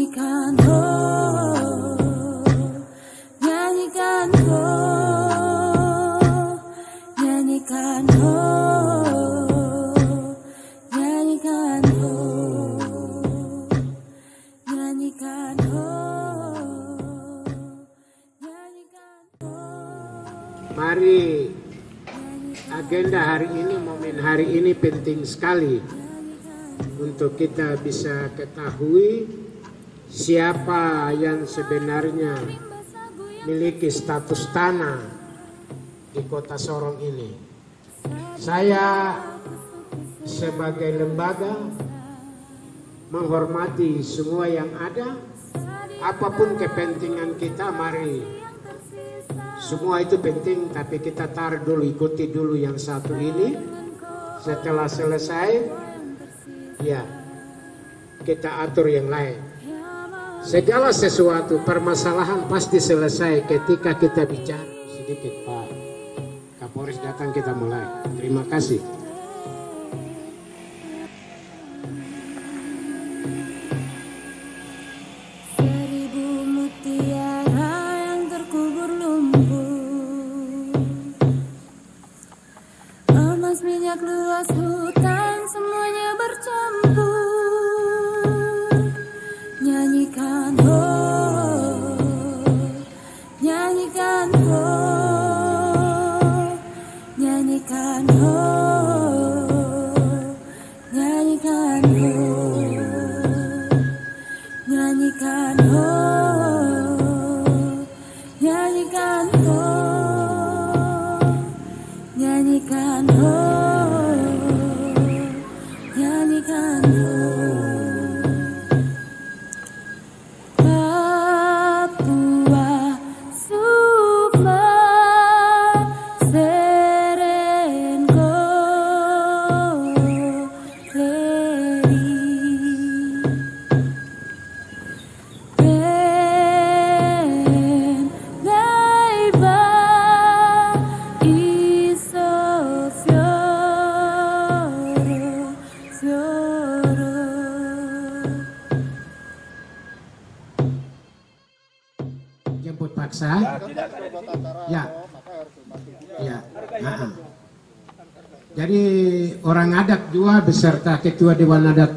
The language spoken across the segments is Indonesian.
Nyanyikan ho, nyanyikan ho, nyanyikan ho, nyanyikan ho, nyanyikan ho, nyanyikan ho. Mari, agenda hari ini, momen hari ini penting sekali untuk kita bisa ketahui siapa yang sebenarnya memiliki status tanah di kota Sorong ini. Saya sebagai lembaga menghormati semua yang ada, apapun kepentingan kita, mari. Semua itu penting, tapi kita taruh dulu, ikuti dulu yang satu ini. Setelah selesai, ya, kita atur yang lain. Segala sesuatu, permasalahan pasti selesai ketika kita bicara. Sedikit Pak Kapolres datang, kita mulai. Terima kasih. Seribu mutiara yang terkubur lumpuh, emas, minyak, luas hutan, semuanya bercampur. Nyanyikan ho, nyanyikan ho, nyanyikan ho, nyanyikan ho, nyanyikan ho, nyanyikan ho, nyanyikan ho, nyanyikan ho. Papua, Sukma, Serengo, Leri, Ben, Naiba, Iso, Fioro, Fioro. Jemput paksa. Ya. Ya. Nah. Jadi orang adat juga beserta ketua Dewan Adat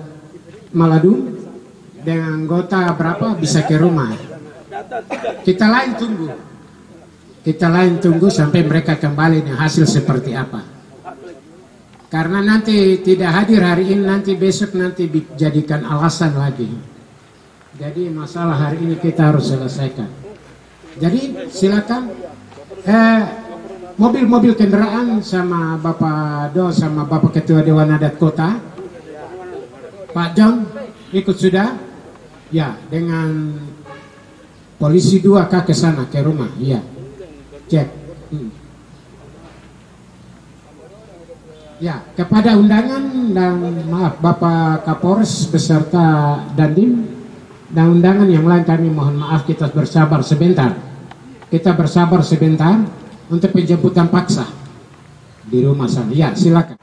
Maladun dengan anggota berapa bisa ke rumah. Kita lain tunggu sampai mereka kembali dengan hasil seperti apa. Karena nanti tidak hadir hari ini, nanti besok nanti dijadikan alasan lagi. Jadi masalah hari ini kita harus selesaikan. Jadi silakan mobil-mobil kendaraan sama Bapak Do sama Bapak Ketua Dewan Adat Kota, Pak John ikut sudah, ya, dengan polisi 2K ke sana ke rumah, iya, cek. Ya, kepada undangan dan maaf Bapak Kapolres beserta Dandim dan undangan yang lain kami mohon maaf, kita bersabar sebentar. Kita bersabar sebentar untuk penjemputan paksa di rumah sana. Ya, silakan.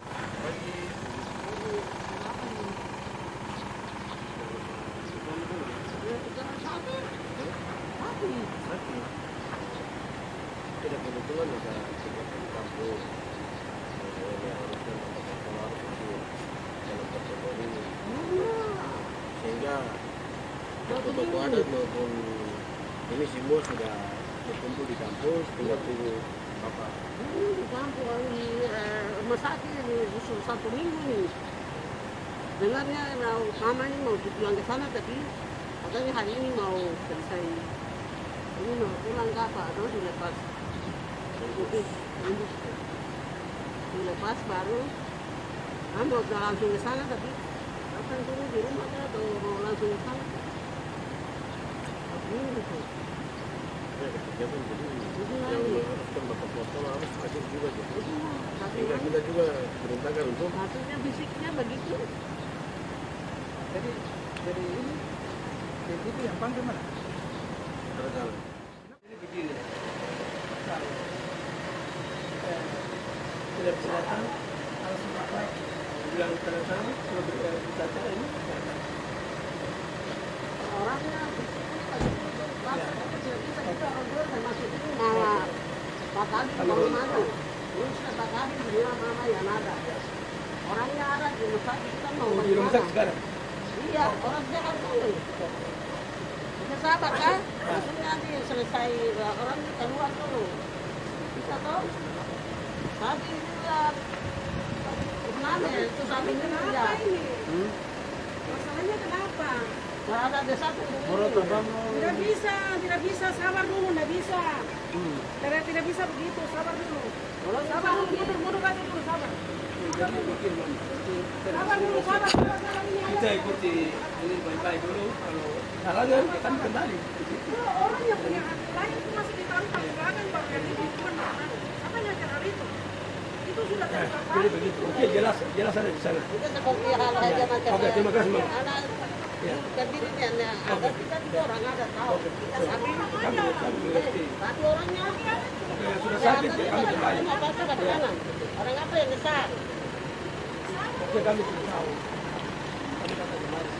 Toko-toko adat maupun ini semua sudah berkumpul di kampus, tinggal tunggu apa? Di kampus di rumah sakit ini sudah 1 minggu nih. Dengarnya mama ini mau pulang ke sana, tapi katanya hari ini mau selesai. Ini mau pulang ke apa? Atau dilepas? Dilepas baru. Mau langsung ke sana, tapi akan tunggu di rumah atau mau langsung ke sana? Bapak Potong harus hadir juga gitu. Sehingga kita juga perintahkan untuk Maksudnya fisiknya begitu. Jadi ini itu yang panggil mana? terkala. Ini begini. Tidak bisa datang alasan apa? Bilang tanda tangan sudah berbicara ini. orangnya kita orang tua yang masuk ini malah bakali kalau mana terus bakali bilang mama yang ada orangnya ada di rumah sakit kita mau di rumah sakit sekarang. iya orang sekarang dulu bisa sabar kan maksudnya nanti selesai orang keluar dulu bisa toh tadi dia kenapa itu samping ini ya Masalahnya kenapa? nggak ada desa tuh Tidak bisa, sabar dulu, tidak bisa. Tidak bisa begitu, sabar dulu. Sabar dulu, mundur aja dulu, sabar. Sabar dulu, sabar ini Kita ikuti ini baik-baik dulu. Kalau salah kan kita kembali. orang yang punya lain itu masih ditaruh di belakang baru yang itu cuma apa yang cara itu? Itu sudah terpakai. Jadi begitu. Oke, jelas ada di sana. kita seperti hal aja macam Oke, terima kasih, Bang. anak sendiri ada kita juga orang ada tahu tapi Kami mengerti. tapi orangnya Oke, yang sudah sakit ya kami kembali. apa sih bagaimana orang apa yang besar Oke, kami sudah tahu. Kami akan kembali.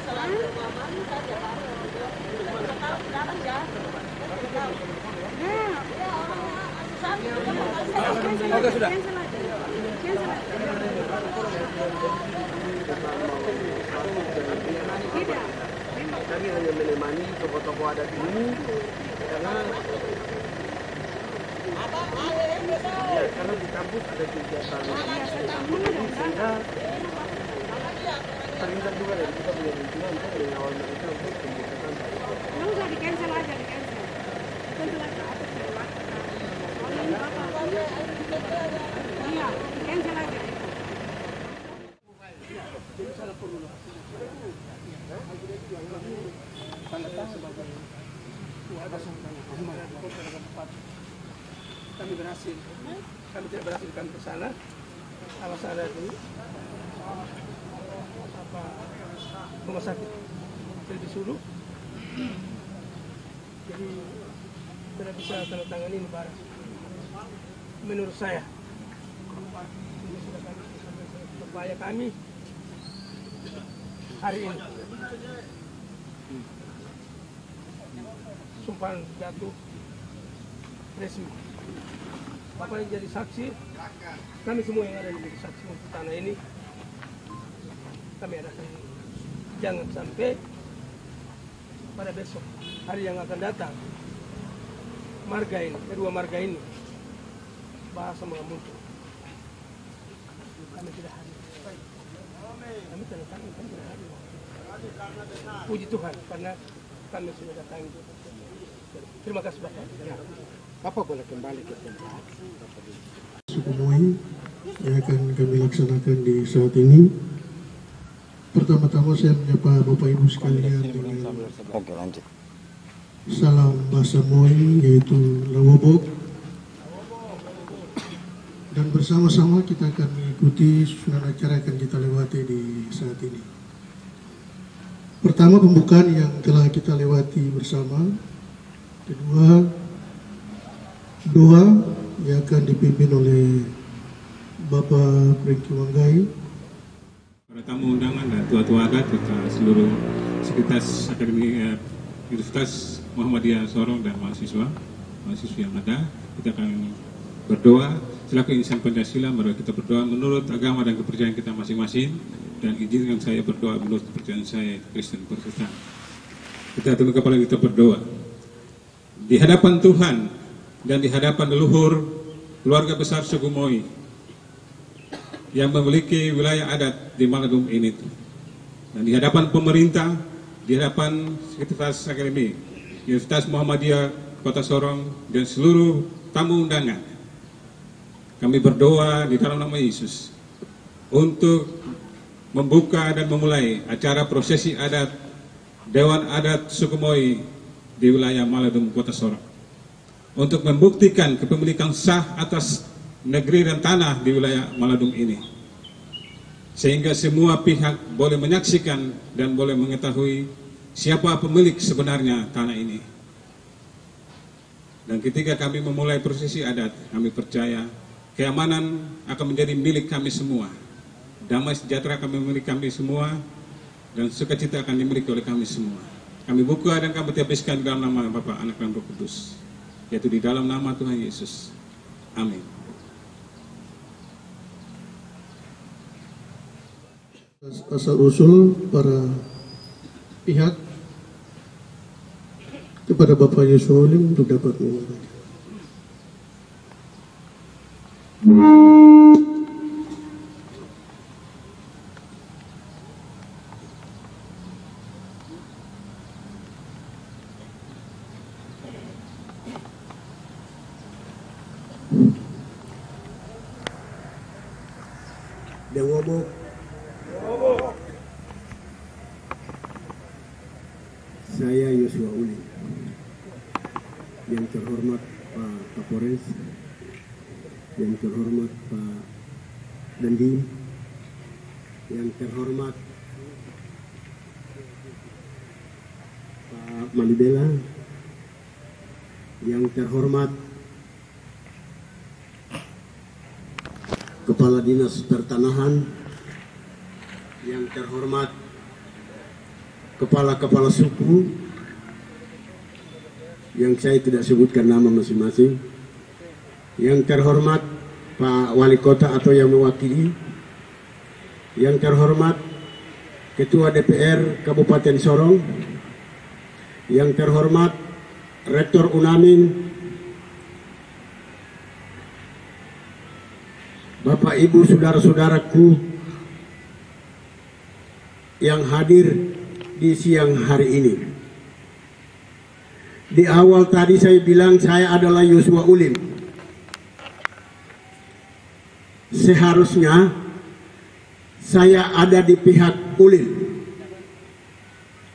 selalu mamamu saja tahu sekarang ya ya orangnya sakit Oke, sudah. Cancel aja. Tidak. Kami hanya menemani tokoh-tokoh adat ini karena karena di kampus ada kegiatan sehingga terlihat juga dari kita punya lingkungan untuk mengawal mereka untuk pembukaan. Nggak usah di cancel aja, di cancel. Cancel aja. Iya, di cancel aja. Tanda tangan sebagai kuasa kami berhasil. Kami tidak berhasil kami ke sana. Alasan ada di rumah sakit. Jadi disuruh. Jadi tidak bisa tanda tangan ini barang. Menurut saya ini sudah kami upaya kami hari ini. Sumpah jatuh resmi. Bapak yang jadi saksi, kami semua yang ada menjadi saksi untuk tanah ini, kami adakan jangan sampai pada besok hari yang akan datang marga ini, kedua marga ini bahasa mengamukan. Kami tidak hadir. Kami tidak hadir. Puji Tuhan karena kami sudah datang. Terima kasih Bapak. Ya. Bapak boleh kembali ke tempat. Suku Moi yang akan kami laksanakan di saat ini. Pertama-tama saya menyapa Bapak Ibu sekalian dengan salam bahasa Moi yaitu Lawobok. Dan bersama-sama kita akan mengikuti susunan acara yang akan kita lewati di saat ini. Pertama pembukaan yang telah kita lewati bersama. Kedua, doa yang akan dipimpin oleh Bapak Franky Wanggai. Para tamu undangan dan tua-tua adat serta seluruh sekuritas Akademi Universitas Muhammadiyah Sorong dan mahasiswa yang ada, kita akan berdoa selaku insan Pancasila. Mari kita berdoa menurut agama dan kepercayaan kita masing-masing, dan izinkan saya berdoa menurut kepercayaan saya Kristen Protestan. Kita tunduk kepala, kita berdoa di hadapan Tuhan dan di hadapan leluhur keluarga besar suku Moi yang memiliki wilayah adat di Maladum ini, dan di hadapan pemerintah, di hadapan Sekuritas Akademi Universitas Muhammadiyah Kota Sorong dan seluruh tamu undangan, kami berdoa di dalam nama Yesus untuk membuka dan memulai acara prosesi adat Dewan Adat Suku Moi di wilayah Maladum Kota Sorong, untuk membuktikan kepemilikan sah atas negeri dan tanah di wilayah Maladum ini, sehingga semua pihak boleh menyaksikan dan boleh mengetahui siapa pemilik sebenarnya tanah ini. Dan ketika kami memulai prosesi adat, kami percaya keamanan akan menjadi milik kami semua, damai sejahtera akan milik kami semua, dan sukacita akan dimiliki oleh kami semua. Kami buka dan kami tipiskan dalam nama Bapa, Anak, dan Roh Kudus, yaitu di dalam nama Tuhan Yesus. Amin. Asal-usul para pihak kepada Bapak Yosua Hulim untuk dapat menyampaikan. Yang ngomong saya Yosua Hulim, yang terhormat Pak Kapolres, yang terhormat Pak Dandim, yang terhormat Pak Malibela, yang terhormat Kepala Dinas Pertanahan, yang terhormat kepala-kepala suku, yang saya tidak sebutkan nama masing-masing, yang terhormat Pak Wali Kota atau yang mewakili, yang terhormat Ketua DPR Kabupaten Sorong, yang terhormat Rektor Unamin, Bapak Ibu saudara-saudaraku yang hadir di siang hari ini. Di awal tadi saya bilang saya adalah Yosua Hulim. Seharusnya saya ada di pihak Hulim.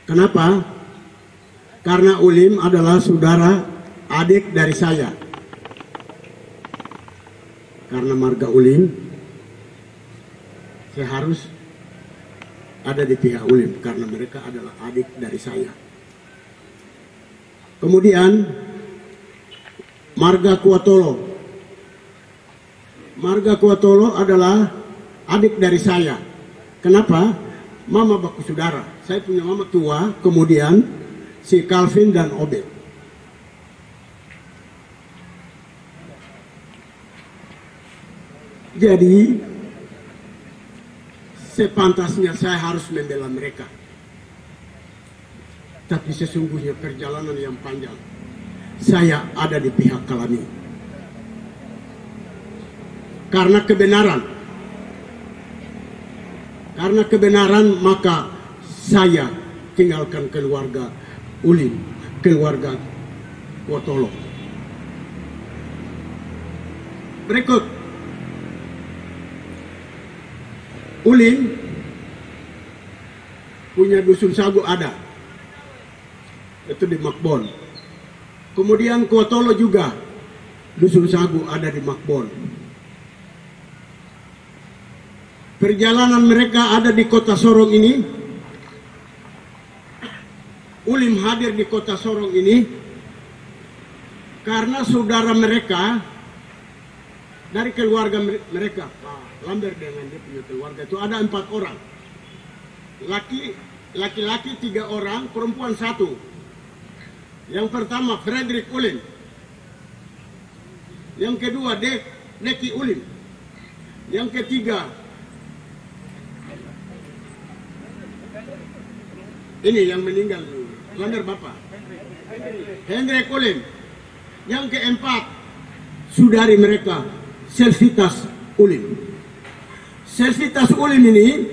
Kenapa? Karena Hulim adalah saudara adik dari saya. Karena marga Hulim, saya harus ada di pihak Hulim karena mereka adalah adik dari saya. Kemudian marga Kuatolo. Marga Kuatolo adalah adik dari saya. Kenapa? Mama baku saudara. Saya punya mama tua, kemudian si Calvin dan Obed. Jadi sepantasnya saya harus membela mereka. Tapi sesungguhnya perjalanan yang panjang, saya ada di pihak Kalami. Karena kebenaran maka saya tinggalkan keluarga Hulim, keluarga Kuatolo. Berikut. Hulim punya dusun sagu ada, itu di Makbon. Kemudian Kuatolo juga dusun sagu ada di Makbon. Perjalanan mereka ada di kota Sorong ini. Hulim hadir di kota Sorong ini karena saudara mereka dari keluarga mereka, Lambert dengan dia punya keluarga itu ada 4 orang. Laki-laki 3 orang, perempuan 1. Yang pertama Frederick Hulim. Yang kedua Deki Hulim. Yang ketiga ini yang meninggal, Lambert Bapak Hendrik Hulim. Yang keempat saudari mereka Selvitas Hulim. Selvitas Hulim ini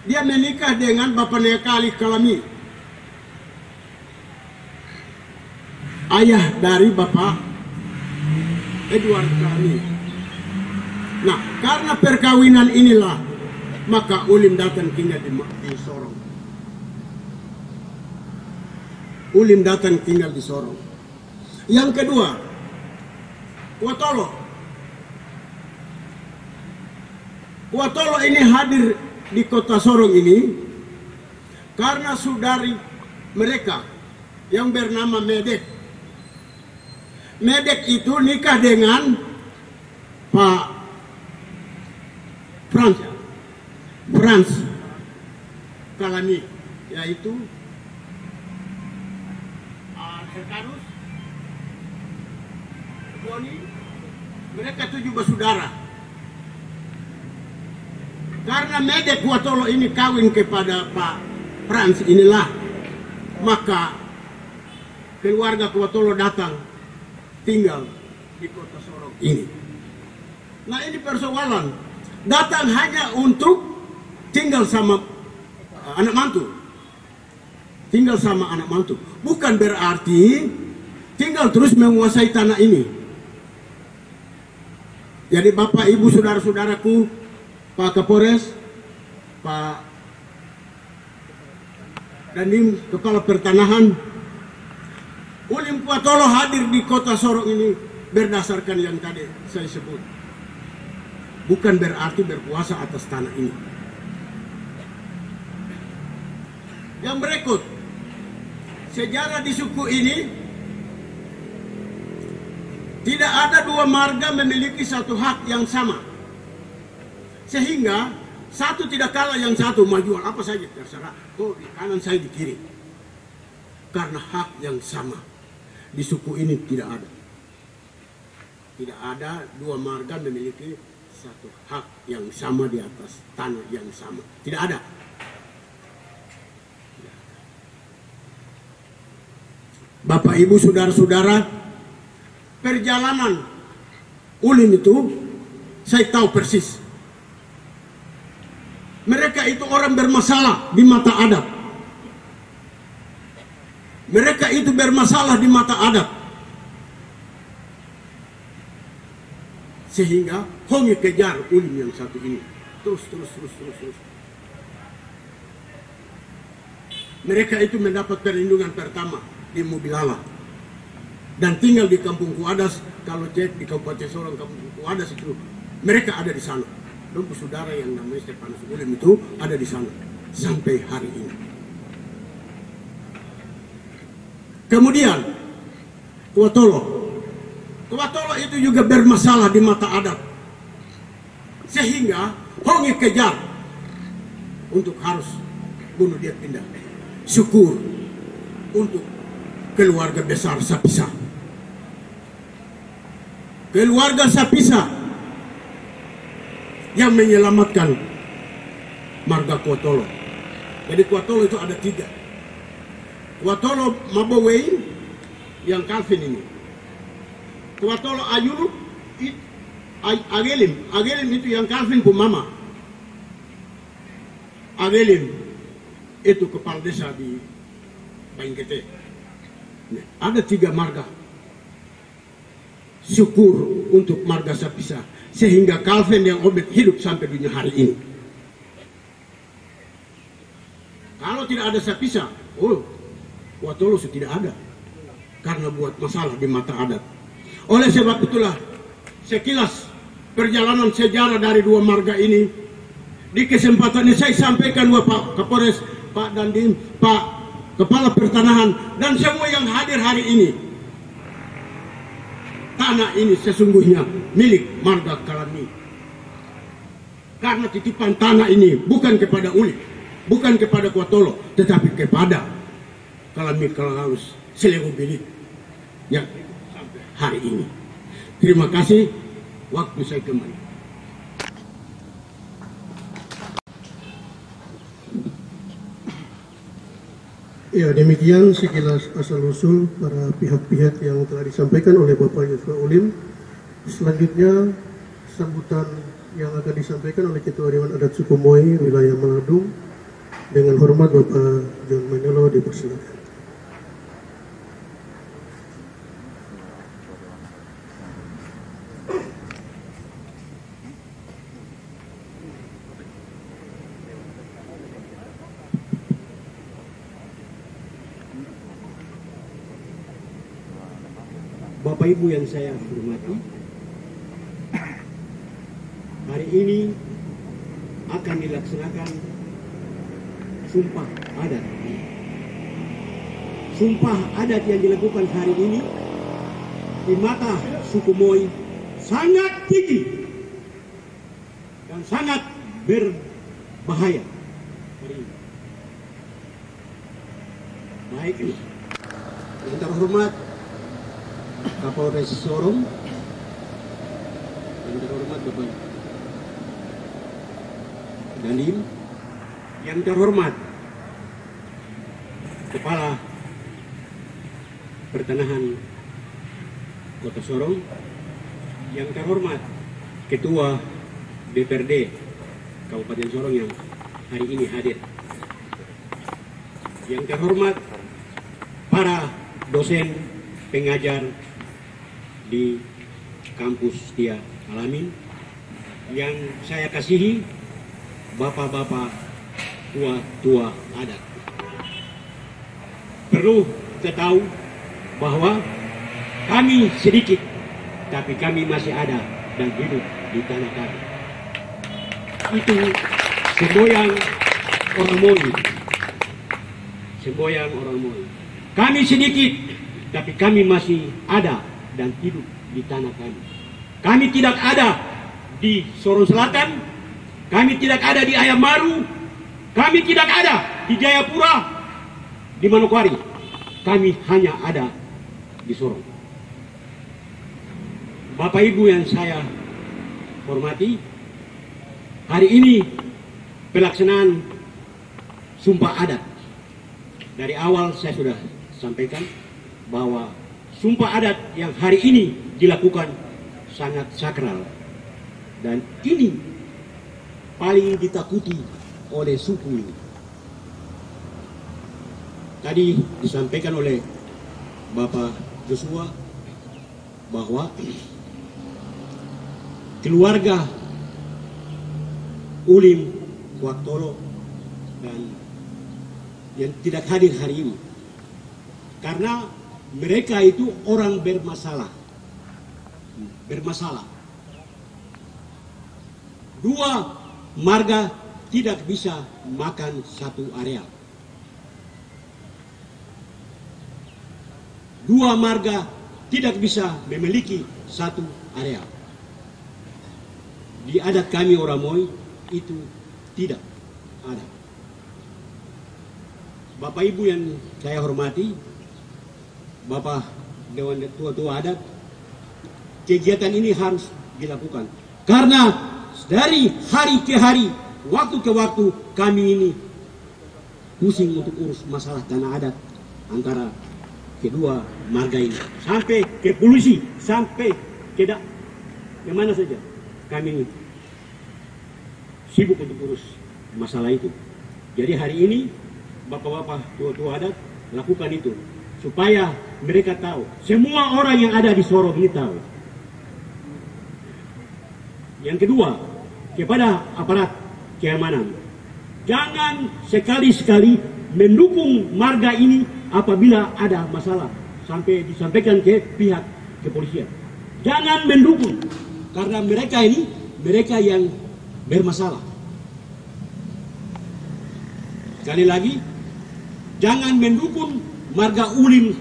dia menikah dengan Bapak Nekali Kalami, ayah dari Bapak Edward Kalami. Nah, karena perkawinan inilah maka Hulim datang tinggal di Sorong. Hulim datang tinggal di Sorong. Yang kedua, Kuatolo. Kuatolo ini hadir di kota Sorong ini karena saudari mereka yang bernama Medek. Medek itu nikah dengan Pak Frans Kalami. kami, yaitu Herkanus, Boni, mereka 7 bersaudara. Karena Mede Kuatolo ini kawin kepada Pak Frans inilah, maka keluarga Kuatolo datang tinggal di kota Sorong ini. Nah, ini persoalan, datang hanya untuk tinggal sama anak mantu. Tinggal sama anak mantu. Bukan berarti tinggal terus menguasai tanah ini. Jadi Bapak, Ibu, saudara-saudaraku, Pak Kapolres, Pak Dandim, Kepala Pertanahan, Ulim Kuatolo hadir di kota Sorong ini berdasarkan yang tadi saya sebut. Bukan berarti berkuasa atas tanah ini. Yang berikut, sejarah di suku ini tidak ada 2 marga memiliki satu hak yang sama, sehingga satu tidak kalah yang satu, mau jual apa saja terserah, oh di kanan saya di kiri, karena hak yang sama di suku ini tidak ada 2 marga memiliki satu hak yang sama di atas tanah yang sama, tidak ada. Bapak, Ibu, saudara-saudara, perjalanan Ulim itu saya tahu persis. Mereka itu orang bermasalah di mata adat. Mereka itu bermasalah di mata adat. Sehingga Hongi kejar Ulim yang satu ini. Terus. Mereka itu mendapat perlindungan pertama di Mobilala dan tinggal di Kampung Kuadas. Kalau cek di Kabupaten Sorong, Kampung Kuadas itu mereka ada di sana. Dan saudara yang namanya Stefanus Ulim itu ada di sana sampai hari ini. Kemudian Kuatolo itu juga bermasalah di mata adat, sehingga Hongi kejar untuk harus bunuh dia, pindah. Syukur untuk keluarga besar Sapisa. Keluarga Sapisa yang menyelamatkan marga Kuatolo. Jadi Kuatolo itu ada 3. Kuatolo Mabowei yang Calvin ini. Kuatolo Ayulu Agelim itu yang Calvin pun mama. Agelim itu kepala desa di Baingkete. Ada 3 marga. Syukur untuk marga Sapisa, sehingga Calvin yang Obed hidup sampai dunia hari ini. Kalau tidak ada Sapisa, Kuatolo tidak ada, karena buat masalah di mata adat. Oleh sebab itulah sekilas perjalanan sejarah dari 2 marga ini. Di kesempatan ini saya sampaikan Pak Kapolres, Pak Dandim, Pak Kepala Pertanahan, dan semua yang hadir hari ini. Tanah ini sesungguhnya milik marga Kalami. Karena titipan tanah ini bukan kepada Ulim, bukan kepada Kuatolo, tetapi kepada Kalami Kalaus Selego Bilik yang sampai hari ini. Terima kasih, waktu saya kembali. Ya, demikian sekilas asal-usul para pihak-pihak yang telah disampaikan oleh Bapak Yusuf Ulim. Selanjutnya, sambutan yang akan disampaikan oleh Ketua Dewan Adat Suku Moi wilayah Manado. Dengan hormat Bapak John Manyolo, dipersilakan. Bapak Ibu yang saya hormati, hari ini akan dilaksanakan sumpah adat. Sumpah adat yang dilakukan hari ini di mata suku Moi sangat tinggi dan sangat berbahaya hari ini. Baik, yang terhormat Kapolres Sorong, yang terhormat Bapak Dandim, yang terhormat Kepala Pertanahan Kota Sorong, yang terhormat Ketua DPRD Kabupaten Sorong yang hari ini hadir, yang terhormat para dosen pengajar di kampus Setia Al-Amin, yang saya kasihi bapak-bapak tua-tua adat. Perlu kita tahu bahwa kami sedikit, tapi kami masih ada dan hidup di tanah kami. Itu semboyan orang Moi. Semboyan orang Moi. Kami sedikit, tapi kami masih ada dan hidup di tanah kami. Kami tidak ada di Sorong Selatan, kami tidak ada di Ayam Maru, kami tidak ada di Jayapura, di Manokwari. Kami hanya ada di Sorong. Bapak Ibu yang saya hormati, hari ini pelaksanaan Sumpah Adat. Dari awal saya sudah sampaikan bahwa Sumpah Adat yang hari ini dilakukan sangat sakral. Dan ini paling ditakuti oleh suku ini. Tadi disampaikan oleh Bapak Joshua bahwa keluarga Ulim Kuaktolo dan yang tidak hadir hari ini karena mereka itu orang bermasalah. Dua marga tidak bisa makan satu areal. Dua marga tidak bisa memiliki satu areal. Di adat kami orang Moi itu tidak ada. Bapak Ibu yang saya hormati, Bapak Dewan Tua-Tua Adat, kegiatan ini harus dilakukan. Karena dari hari ke hari, waktu ke waktu, kami ini pusing untuk urus masalah tanah adat antara kedua marga ini. Sampai ke polisi, sampai ke mana saja. Kami sibuk untuk urus masalah itu. Jadi hari ini, bapak-bapak tua-tua adat lakukan itu. Supaya mereka tahu, semua orang yang ada di Sorong ini tahu. Yang kedua, kepada aparat keamanan, jangan sekali-sekali mendukung marga ini apabila ada masalah sampai disampaikan ke pihak kepolisian. Jangan mendukung, karena mereka ini mereka yang bermasalah. Sekali lagi, jangan mendukung marga Ulim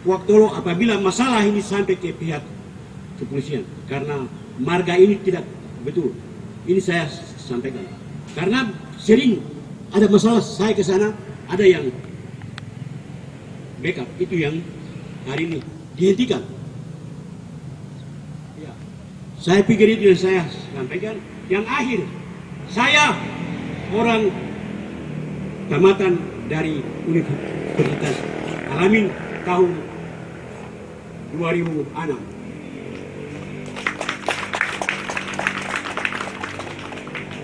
Kuaktolo apabila masalah ini sampai ke pihak kepolisian, karena marga ini tidak betul. Ini saya sampaikan. Karena sering ada masalah, saya ke sana ada yang backup, itu yang hari ini dihentikan. Ya. Saya pikir itu yang saya sampaikan. Yang akhir, saya orang tamatan dari Universitas Al-Amin tahun 2006.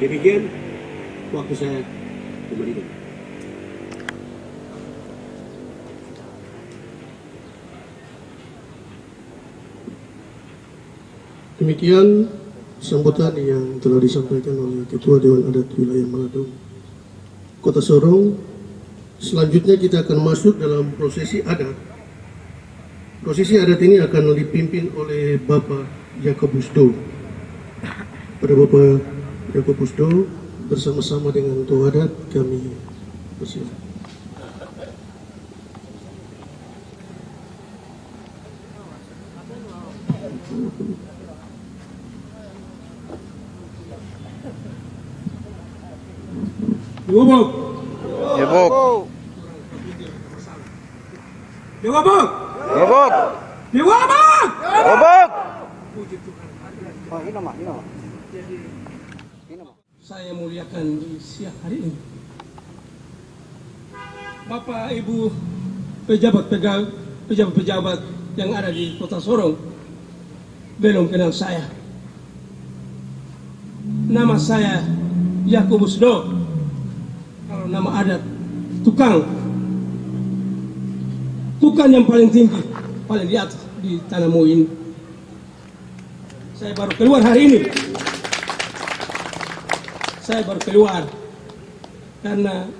Demikian waktu saya kembali. Demikian sambutan yang telah disampaikan oleh Ketua Dewan Adat Wilayah Manado Kota Sorong. Selanjutnya kita akan masuk dalam prosesi adat. Prosesi adat ini akan dipimpin oleh Bapak Yakobus Do. Pada Bapak Yakobus Do bersama-sama dengan Tua Adat kami persilakan. Yebok. Dewabok. Dewabok. Dewabok. Dewabok. Puji Tuhan. Oh, ini mah. Jadi saya muliakan di siang hari ini Bapak Ibu pejabat-pejabat yang ada di Kota Sorong belum kenal saya. Nama saya Yakobus Do. Kalau nama adat tukang yang paling tinggi, paling di atas di tanah Mo ini. Saya baru keluar hari ini. Saya baru keluar karena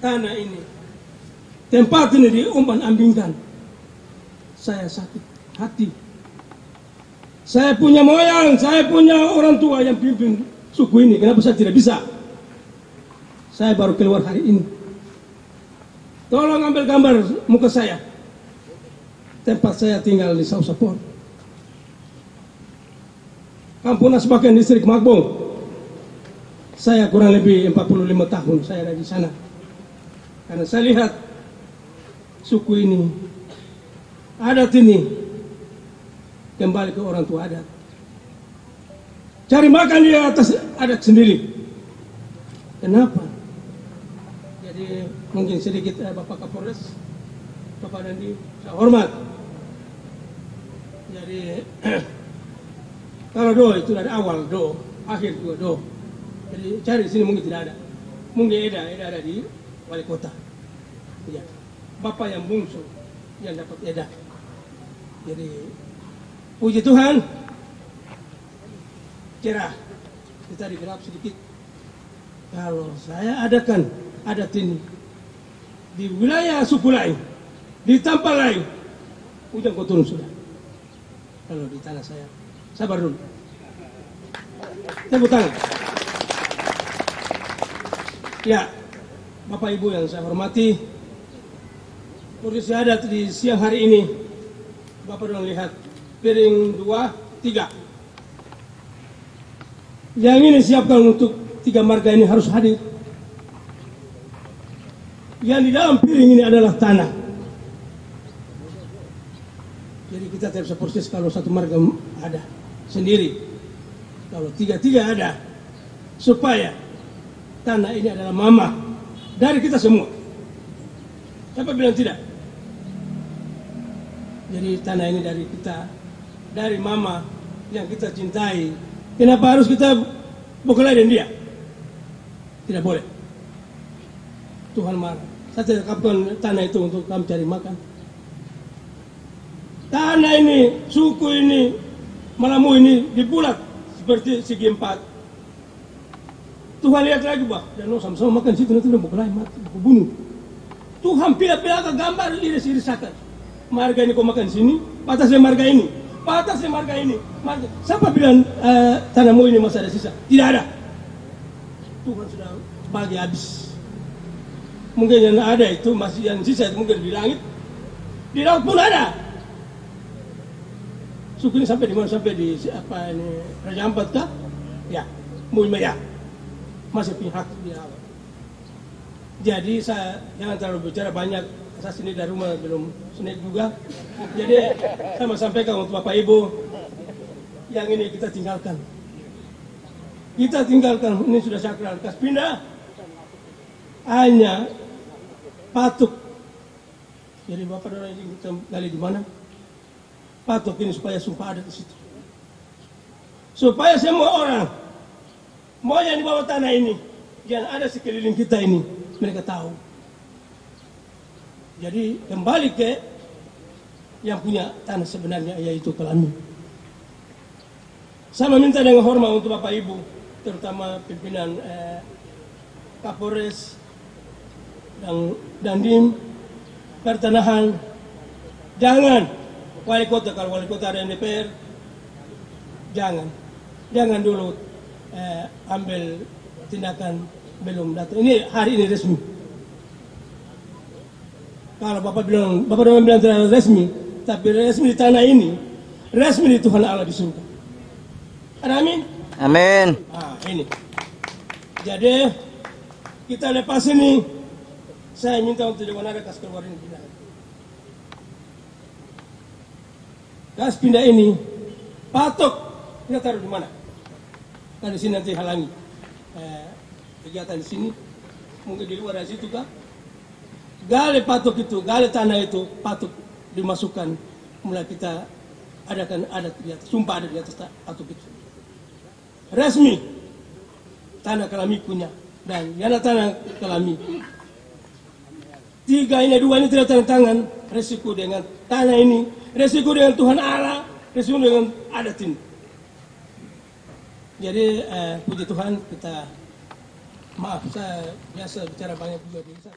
tanah ini, tempat ini diumpan-ambingkan. Saya sakit hati. Saya punya moyang, saya punya orang tua yang pimpin suku ini. Kenapa saya tidak bisa? Saya baru keluar hari ini. Tolong ambil gambar muka saya. Tempat saya tinggal di Sausapor. Kampung Asbaken, distrik Magbong. Saya kurang lebih 45 tahun saya ada di sana. Karena saya lihat suku ini, adat ini kembali ke orang tua adat. Cari makan di atas adat sendiri. Kenapa? Jadi mungkin sedikit Bapak Kapolres, Bapak Dandi, saya hormat. Jadi kalau do itu dari awal do, akhir juga do. Jadi cari sini mungkin tidak ada. Mungkin Eda ada di wali kota. Ya. Bapak yang bungsu yang dapat Eda. Jadi puji Tuhan, cerah. Kita digelap sedikit. Kalau saya adakan adat ini di wilayah suku lain, di tempat lain, ujung kau turun sudah. Kalau di tanah saya, sabar dulu. Tepuk tangan. Ya, Bapak Ibu yang saya hormati, kondisi adat di siang hari ini, Bapak sudah lihat piring 2, 3. Yang ini siapkan untuk 3 marga ini harus hadir. Yang di dalam piring ini adalah tanah. Jadi kita tidak bisa proses kalau 1 marga ada sendiri. Kalau 3 ada, supaya tanah ini adalah mama dari kita semua. Siapa bilang tidak? Jadi tanah ini dari kita, dari mama yang kita cintai. Kenapa harus kita berkelahi dengan dia? Tidak boleh. Tuhan marah. Saya tidak kapkan tanah itu untuk kami cari makan. Tanah ini, suku ini, Malamu ini dibulat seperti segi 4. Tuhan lihat lagi bah, dan sama-sama makan situ nanti udah berkelahi mati, bunuh. Tuhan pilih-pilih ke gambar iris-irisakan. Marga ini kau makan sini, batasnya marga ini, batasnya marga ini. Siapa bilang tanahmu ini masih ada sisa? Tidak ada. Tuhan sudah bagi habis. Mungkin yang ada itu masih yang sisa itu mungkin di langit, di laut pun ada. Suku ini sampai di mana? Sampai di apa ini Raja Ampat kah? Ya, Muimaya. Masih pihak di awal. Jadi saya jangan terlalu bicara banyak. Saya sini dari rumah belum snack juga. Jadi saya mau sampaikan untuk Bapak Ibu, yang ini kita tinggalkan. Kita tinggalkan, ini sudah sakral. Kas pindah, hanya patuk. Jadi Bapak orang ini kita gali di mana? Patuk ini supaya sumpah ada di situ. Supaya semua orang mau yang di bawah tanah ini, yang ada sekeliling kita ini, mereka tahu. Jadi kembali ke yang punya tanah sebenarnya, yaitu kami. Saya meminta dengan hormat untuk Bapak Ibu, terutama pimpinan Kapolres dan Dandim, pertanahan, jangan wali kota, kalau wali kota ada DPR, jangan dulu ambil tindakan belum datang. Ini hari ini resmi. Kalau Bapak bilang tidak resmi, tapi resmi di tanah ini, resmi di Tuhan Allah di surga. Amin. Amin. Ah, ini. Jadi kita lepas ini, saya minta untuk Dewan Adat kasih keluar ini. kas pindah ini, patok kita taruh di mana? Kan di sini nanti halangi kegiatan di sini, mungkin di luar dari situ kah? Gali patok itu, gali tanah itu, patok dimasukkan, mulai kita adakan adat di atas, sumpah ada di atas patok itu. Resmi, tanah Kalami punya, dan yana tanah Kalami. 3 ini 2 ini tidak tanda tangan, resiko dengan tanah ini, resiko dengan Tuhan Allah, resiko dengan adat ini. Jadi puji Tuhan, kita maaf saya biasa bicara banyak juga di sana.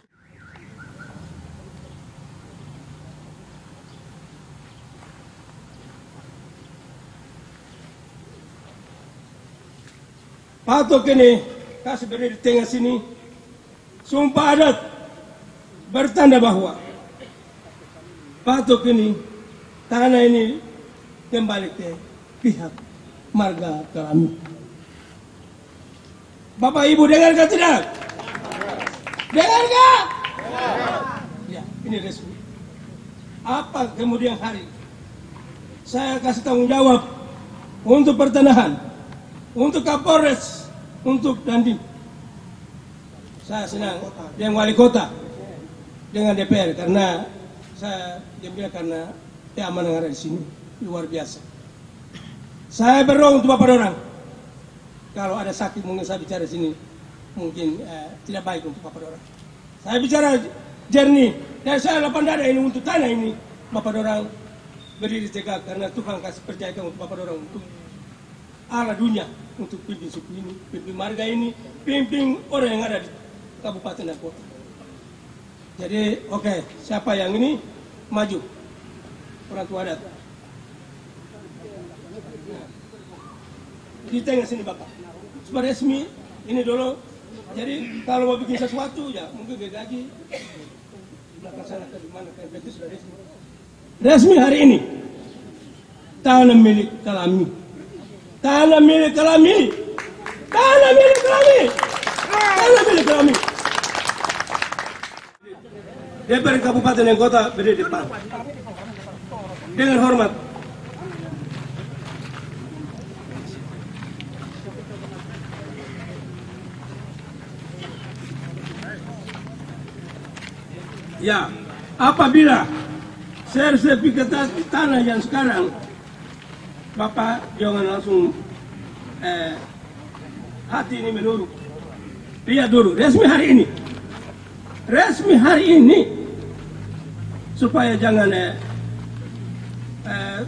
Patok ini kasih berdiri di tengah sini, sumpah adat bertanda bahwa patok ini, tanah ini kembali ke pihak marga Kalami. Bapak Ibu dengarkah tidak? Dengarkah? Ya, ini resmi. Apa kemudian hari saya kasih tanggung jawab untuk pertanahan, untuk Kapolres, untuk Dandim. Saya senang dengan wali kota, dengan DPR, karena saya gembira karena keamanan yang ada di sini luar biasa. Saya berdoa untuk Bapak orang. Kalau ada sakit mungkin saya bicara di sini mungkin tidak baik untuk Bapak orang. Saya bicara jernih dan saya lapang dada ini untuk tanah ini. Bapak orang berdiri tegak karena Tuhan kasih percayakan untuk Bapak orang untuk Allah dunia, untuk pimpin suku ini, pimpin marga ini, pimpin orang yang ada di kabupaten dan kota. Jadi oke, siapa yang ini maju? Orang tua adat. Di tengah sini Bapak. Supaya resmi ini dulu. Jadi kalau mau bikin sesuatu ya mungkin gaji belakang sana ke mana ke itu sudah resmi. Resmi hari ini tanah milik Kalami. Tanah milik Kalami. Tanah milik Kalami. Tanah milik Kalami. DPR Kabupaten dan Kota berdiri di depan. Dengan hormat. Ya, apabila sertifikat tanah yang sekarang, Bapak jangan langsung hati ini menurut. Lihat dulu, resmi hari ini. Resmi hari ini. Supaya jangan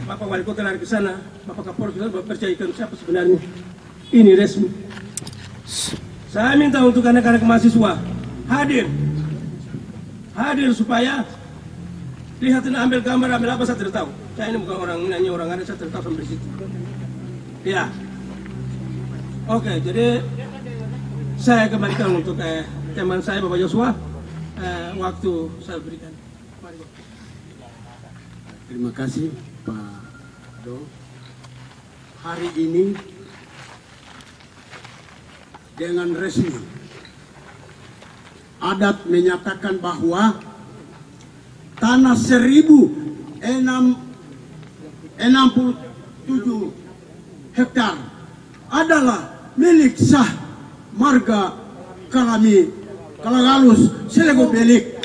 Bapak Wali Kota lari ke sana, Bapak Kapolres Bapak percayakan siapa sebenarnya. Ini resmi. Saya minta untuk anak-anak mahasiswa hadir supaya lihat dan ambil gambar, ambil apa saya tidak tahu. Saya ini bukan orang nanya orang ada, saya tidak tahu sampai situ. Ya, oke. Jadi saya kembalikan untuk teman saya Bapak Joshua waktu saya berikan. Terima kasih Pak Do. Hari ini dengan resmi adat menyatakan bahwa tanah 1067 hektar adalah milik sah marga Kalami Kalagalus Selego Belik.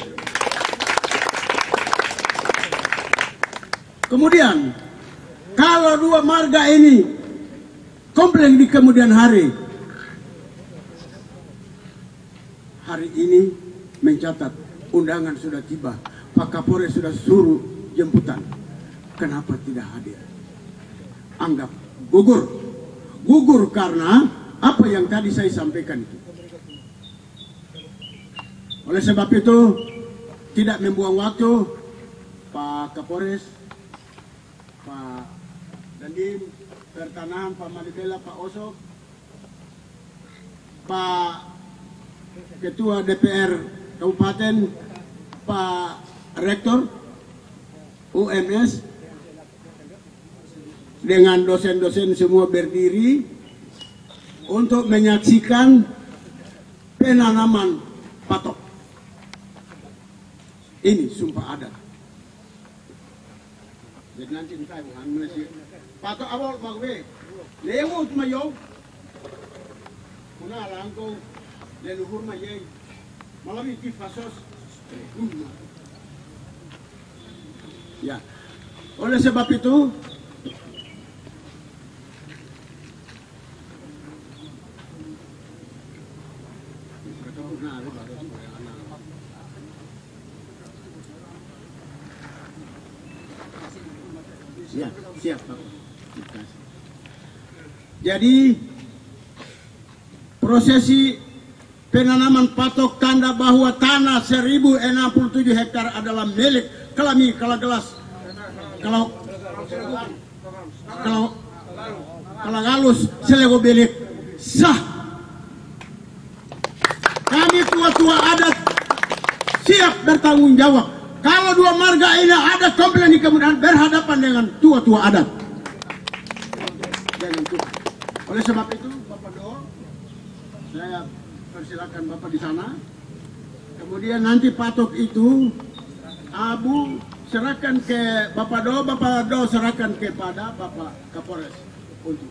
Kemudian kalau 2 marga ini komplain di kemudian hari ini mencatat undangan sudah tiba, Pak Kapolres sudah suruh jemputan, kenapa tidak hadir? Anggap gugur karena apa yang tadi saya sampaikan itu. Oleh sebab itu tidak membuang waktu, Pak Kapolres, Pak Dandim, Pertanahan, Pak Malibela, Pak Oso, Pak Ketua DPR Kabupaten, Pak Rektor UMS, dengan dosen-dosen semua berdiri untuk menyaksikan penanaman patok. Ini sumpah adat. Jadi nanti entah bukan Malaysia. Patok awal magwe. Lewat mayo. Kuna langkau leluhur mayai. Malam itu fasos. Ya. Oleh sebab itu ya, siap Pak. Jadi prosesi penanaman patok tanda bahwa tanah 1067 hektar adalah milik Kelami Kalagelas kalau Kalanggalus Selego Belik sah. Kami tua-tua adat siap bertanggung jawab. Kalau dua marga ini ada komplain di kemudian berhadapan dengan tua-tua adat. Oleh sebab itu, Bapak Do, saya persilakan Bapak di sana. Kemudian nanti patok itu, Abu serahkan ke Bapak Do serahkan kepada Bapak Kapolres untuk.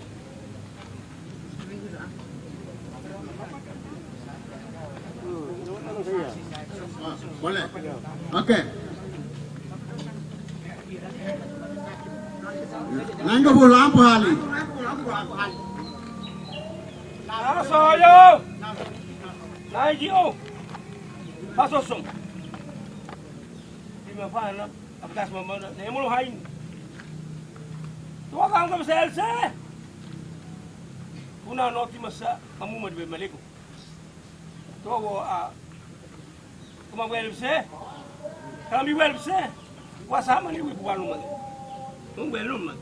Boleh. Oke. Nanggo bu lampu hali. Saya. Naijio. Pasosong. Di mana? Atas mana? Nemu hain. Tua kang ka selse. Kuna noti masa kamu madbe maliku. Tua Kuma welbse, kami welbse, wasama ni wibubalu man, belum man.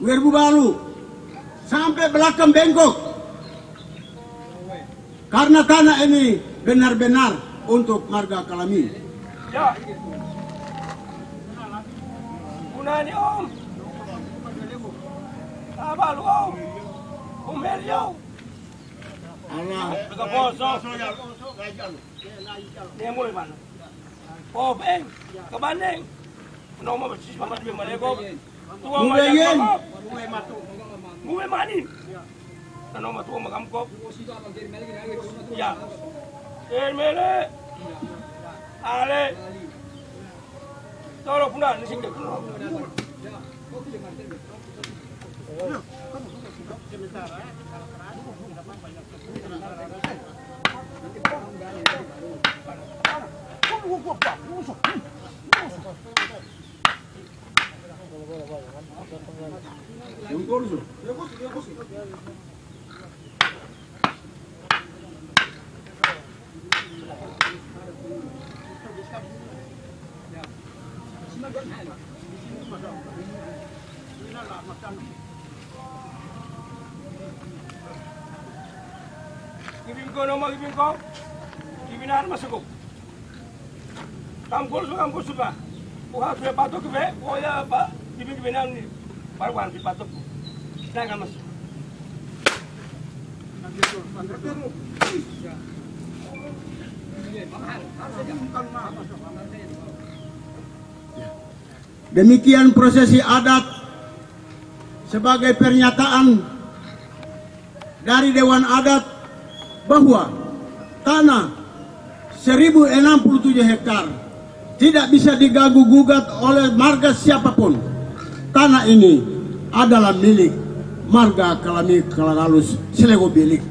Wibubalu sampai belakang bengkok, karena tanah ini benar-benar untuk marga Kalami. Ya, kunani om, abalu om Melio. Allah. Dia mulai mana? Oh, beng, kebanding. Nomor bersih banget dia mereka. Tua macam Mue mani. Nomor tua macam kop. Ya. Mele. Ale. Tolong punah ni singkat. Ibin ko nomor ibin ko, ibinan masuk. Kampus sudah. Wah sudah patok ke, oh ya Pak, ibinan ni, baru kan di patok. Saya nggak masuk. Demikian prosesi adat sebagai pernyataan dari Dewan Adat bahwa tanah 1067 hektar tidak bisa diganggu-gugat oleh marga siapapun. Tanah ini adalah milik marga Kalami Kalanggalus Selego Belik.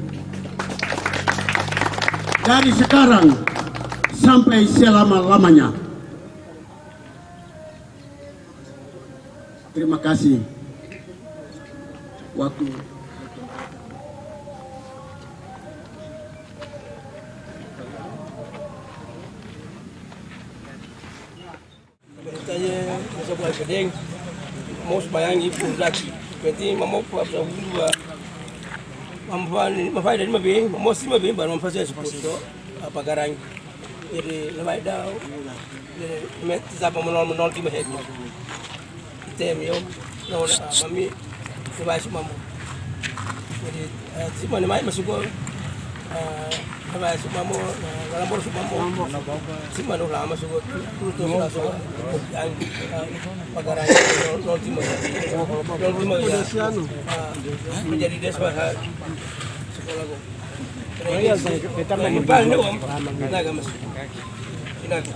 Dari sekarang sampai selama-lamanya. Terima kasih. Waktu. Tanya sebuah gedeng, mau sebayang ibu lagi. Berarti mau buat dua. Mampai dari mabe, mau si mabe baru mampai saya seperti itu. Apa garang? Jadi lebai dah. Met siapa menol di mahal. Tem yo, mami lebai si mamu. Jadi si mana mai masuk gua. Apa Sukmamo, Galambor Sukmamo, Sukmano lama sugot, tuh langsung yang pagaranya nol lima ya, menjadi desa sekolah gua. Iya, kita mengimbang nih om, naga mas, naga.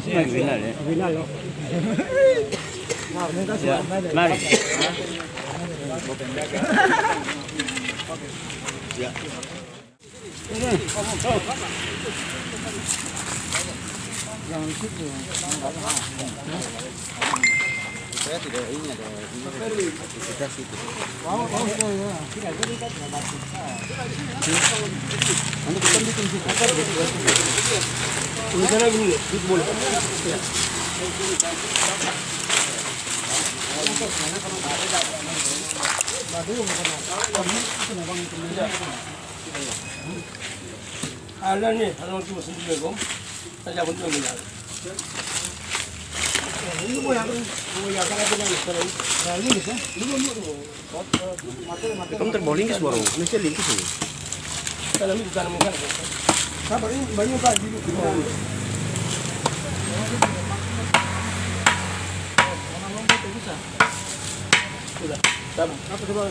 Final ya. Final loh. Mari. Ya. Saya tidak ini ada aktivitas itu. Tidak jadi kan nanti kita bikin supporter gitu. Ini kan lagi boleh. Ada nih, kalau cuma sendiri kom, saja pun belum ada. Ini mau yang kalau punya terus, ini bisa. Kamu terbolingkis baru, ini sih lingkis ini. Kalau ini bukan mungkin. Sabar ini banyak pak di sudah, sabar. Apa coba?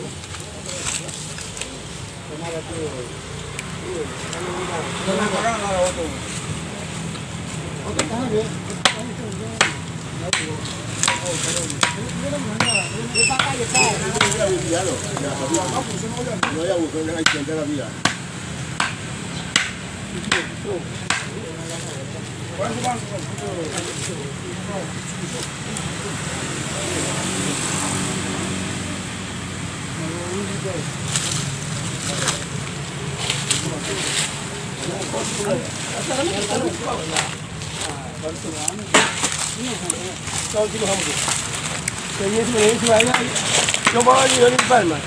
Kenapa tuh? Kenapa orang kalau tuh? Oke, tahan ya. Kalau gitu kamu tuh. Kayaknya sebenarnya coba aja dari depan mas.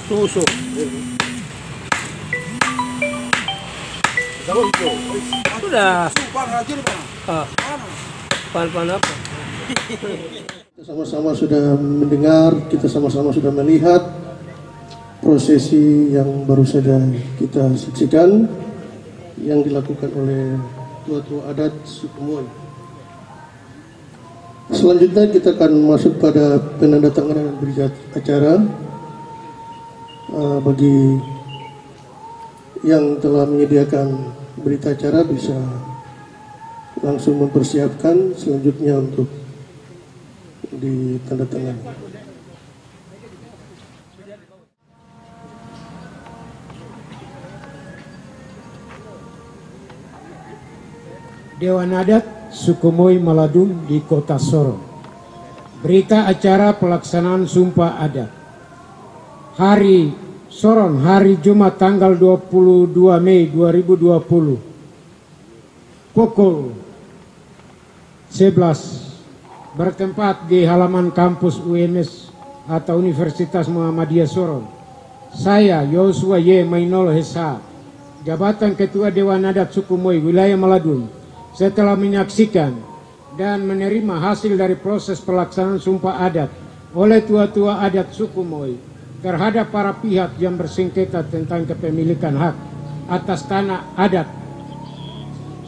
Susu. Sudah. Pan apa? Kita sama-sama sudah mendengar, kita sama-sama sudah melihat prosesi yang baru saja kita saksikan yang dilakukan oleh tua-tua adat suku Moy. Selanjutnya kita akan masuk pada penandatanganan berita acara. Bagi yang telah menyediakan berita acara bisa langsung mempersiapkan selanjutnya untuk ditandatangani. Dewan Adat Suku Moy Maladun di Kota Sorong. Berita acara pelaksanaan Sumpah Adat. Hari Sorong, hari Jumat tanggal 22 Mei 2020. Pukul 11 bertempat di halaman kampus UMS atau Universitas Muhammadiyah Sorong. Saya Yosua Y. Mainolo SH, Jabatan Ketua Dewan Adat Suku Moy Wilayah Maladun, setelah menyaksikan dan menerima hasil dari proses pelaksanaan Sumpah Adat oleh tua-tua adat Suku Moy terhadap para pihak yang bersengketa tentang kepemilikan hak atas tanah adat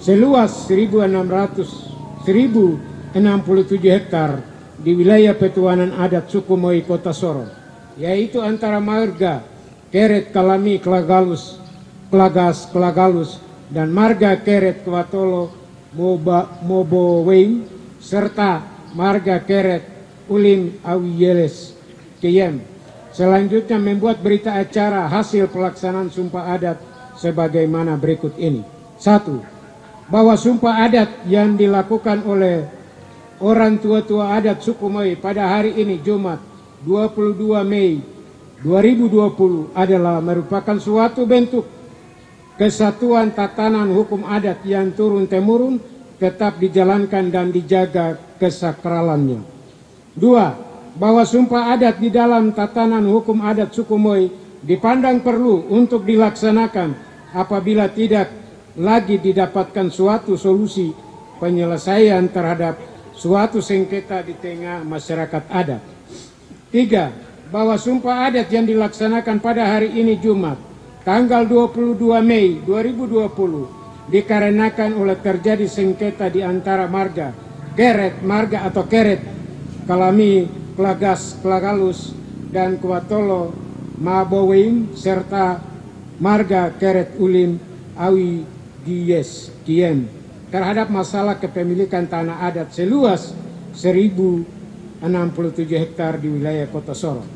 seluas 1067 hektar di wilayah Petuanan Adat Suku Moy Kota Sorong, yaitu antara marga Keret Kalami Klagalus Klagas Klagalus dan marga Keret Kwatolo Moboweim serta marga Keret Ulim Awiyeles Kiyem. Selanjutnya membuat berita acara hasil pelaksanaan Sumpah Adat sebagaimana berikut ini. 1. bahwa sumpah adat yang dilakukan oleh orang tua-tua adat suku Moi pada hari ini Jumat 22 Mei 2020 adalah merupakan suatu bentuk kesatuan tatanan hukum adat yang turun-temurun tetap dijalankan dan dijaga kesakralannya. 2. Bahwa sumpah adat di dalam tatanan hukum adat suku Moi dipandang perlu untuk dilaksanakan apabila tidak lagi didapatkan suatu solusi penyelesaian terhadap suatu sengketa di tengah masyarakat adat. 3. Bahwa sumpah adat yang dilaksanakan pada hari ini Jumat, tanggal 22 Mei 2020, dikarenakan oleh terjadi sengketa di antara marga atau Keret, Kalami, Klagas, Klagalus, dan Kuatolo, Mabowing, serta marga Keret Ulim, Awi, Gies, Kiem, terhadap masalah kepemilikan tanah adat seluas 1067 hektar di wilayah Kota Sorong,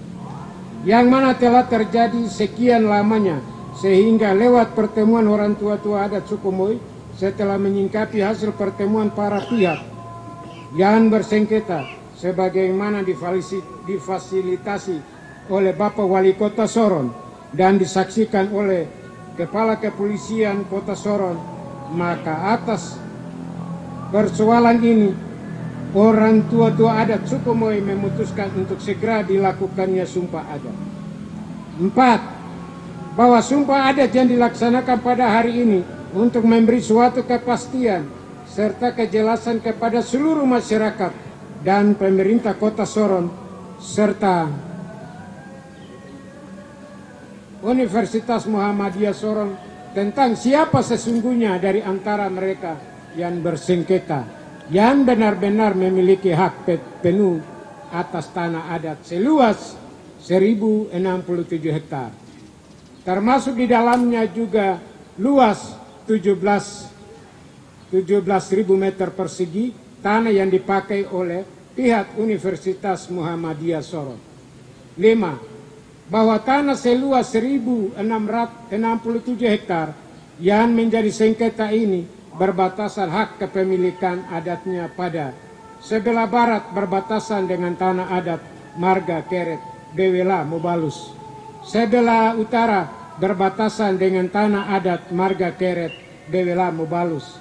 yang mana telah terjadi sekian lamanya, sehingga lewat pertemuan orang tua-tua adat suku Moi, setelah menyingkapi hasil pertemuan para pihak yang bersengketa sebagaimana difasilitasi oleh Bapak Wali Kota Sorong dan disaksikan oleh Kepala Kepolisian Kota Sorong, maka atas persoalan ini orang tua-tua adat suku Moi memutuskan untuk segera dilakukannya sumpah adat. 4. Bahwa sumpah adat yang dilaksanakan pada hari ini untuk memberi suatu kepastian serta kejelasan kepada seluruh masyarakat dan pemerintah Kota Sorong serta Universitas Muhammadiyah Sorong tentang siapa sesungguhnya dari antara mereka yang bersengketa yang benar-benar memiliki hak penuh atas tanah adat seluas 1067 hektar. Termasuk di dalamnya juga luas 17.000 meter persegi tanah yang dipakai oleh pihak Universitas Muhammadiyah Sorong. 5. Bahwa tanah seluas 1.667 hektar yang menjadi sengketa ini berbatasan hak kepemilikan adatnya pada sebelah barat berbatasan dengan tanah adat marga Keret Bewela Mobalus, sebelah utara berbatasan dengan tanah adat marga Keret Bewela Mobalus,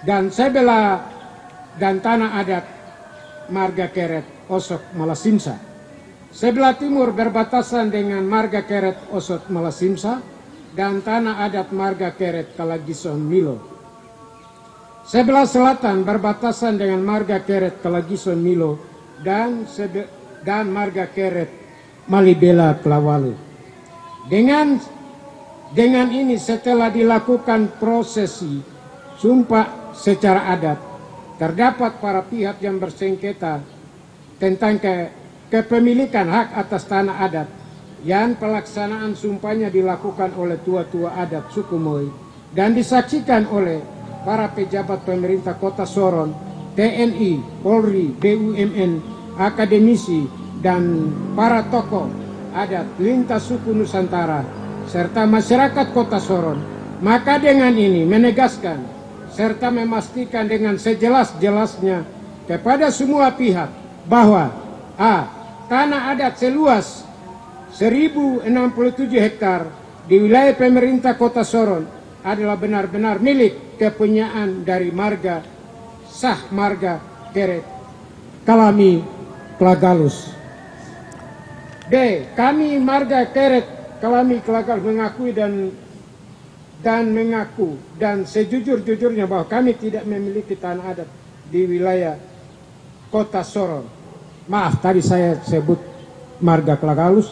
dan tanah adat marga Keret Osok Malasimsa. Sebelah timur berbatasan dengan marga Keret Osok Malasimsa dan tanah adat marga Keret Kalagison Milo. Sebelah selatan berbatasan dengan marga Keret Kalagison Milo dan marga Keret Malibela Klawalu. Dengan ini setelah dilakukan prosesi sumpah secara adat, terdapat para pihak yang bersengketa tentang kepemilikan hak atas tanah adat yang pelaksanaan sumpahnya dilakukan oleh tua-tua adat suku Moi dan disaksikan oleh para pejabat pemerintah Kota Sorong, TNI, Polri, BUMN, akademisi, dan para tokoh adat lintas suku Nusantara serta masyarakat Kota Sorong. Maka dengan ini menegaskan serta memastikan dengan sejelas-jelasnya kepada semua pihat bahwa tanah adat seluas 1067 hektar di wilayah pemerintah Kota Sorong adalah benar-benar milik kepunyaan dari marga Keret Kalami Klagalus. B. Kami marga Keret Kalami Klagalus mengakui dan sejujur-jujurnya bahwa kami tidak memiliki tanah adat di wilayah Kota Sorong. Maaf, tadi saya sebut marga Klagalus,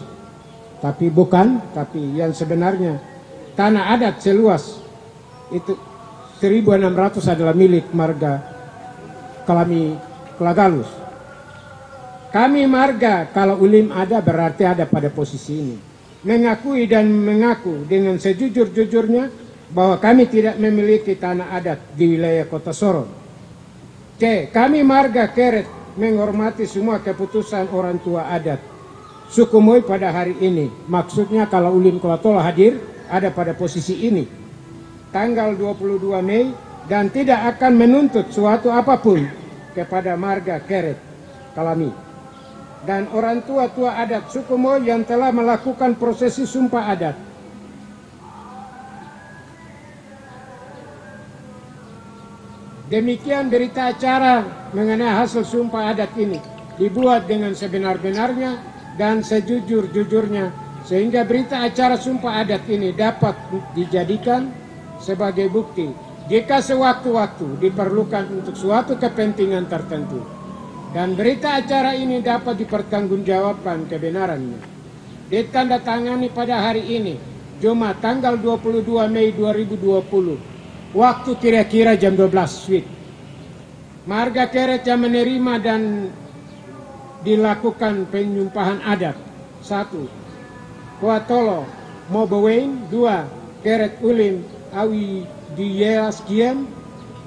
tapi bukan, tapi yang sebenarnya tanah adat seluas itu 1.600 adalah milik marga Kalami Klagalus. Kami marga, kalau Ulim ada berarti ada pada posisi ini, mengakui dan mengaku dengan sejujur-jujurnya bahwa kami tidak memiliki tanah adat di wilayah Kota Sorong. C. Kami marga Keret menghormati semua keputusan orang tua adat suku Moi pada hari ini. Maksudnya kalau Ulim Kuatola hadir ada pada posisi ini. Tanggal 22 Mei dan tidak akan menuntut suatu apapun kepada marga Keret Kalami dan orang tua-tua adat suku Moi yang telah melakukan prosesi sumpah adat. Demikian berita acara mengenai hasil sumpah adat ini dibuat dengan sebenar-benarnya dan sejujur-jujurnya, sehingga berita acara sumpah adat ini dapat dijadikan sebagai bukti jika sewaktu-waktu diperlukan untuk suatu kepentingan tertentu, dan berita acara ini dapat dipertanggungjawabkan kebenarannya. Ditandatangani pada hari ini, Jumat tanggal 22 Mei 2020, waktu kira-kira jam 12 WIB. Marga Keret yang menerima dan dilakukan penyumpahan adat. 1. Kuatolo Mobowein. 2. Keret Ulim Awi Diyeaskien.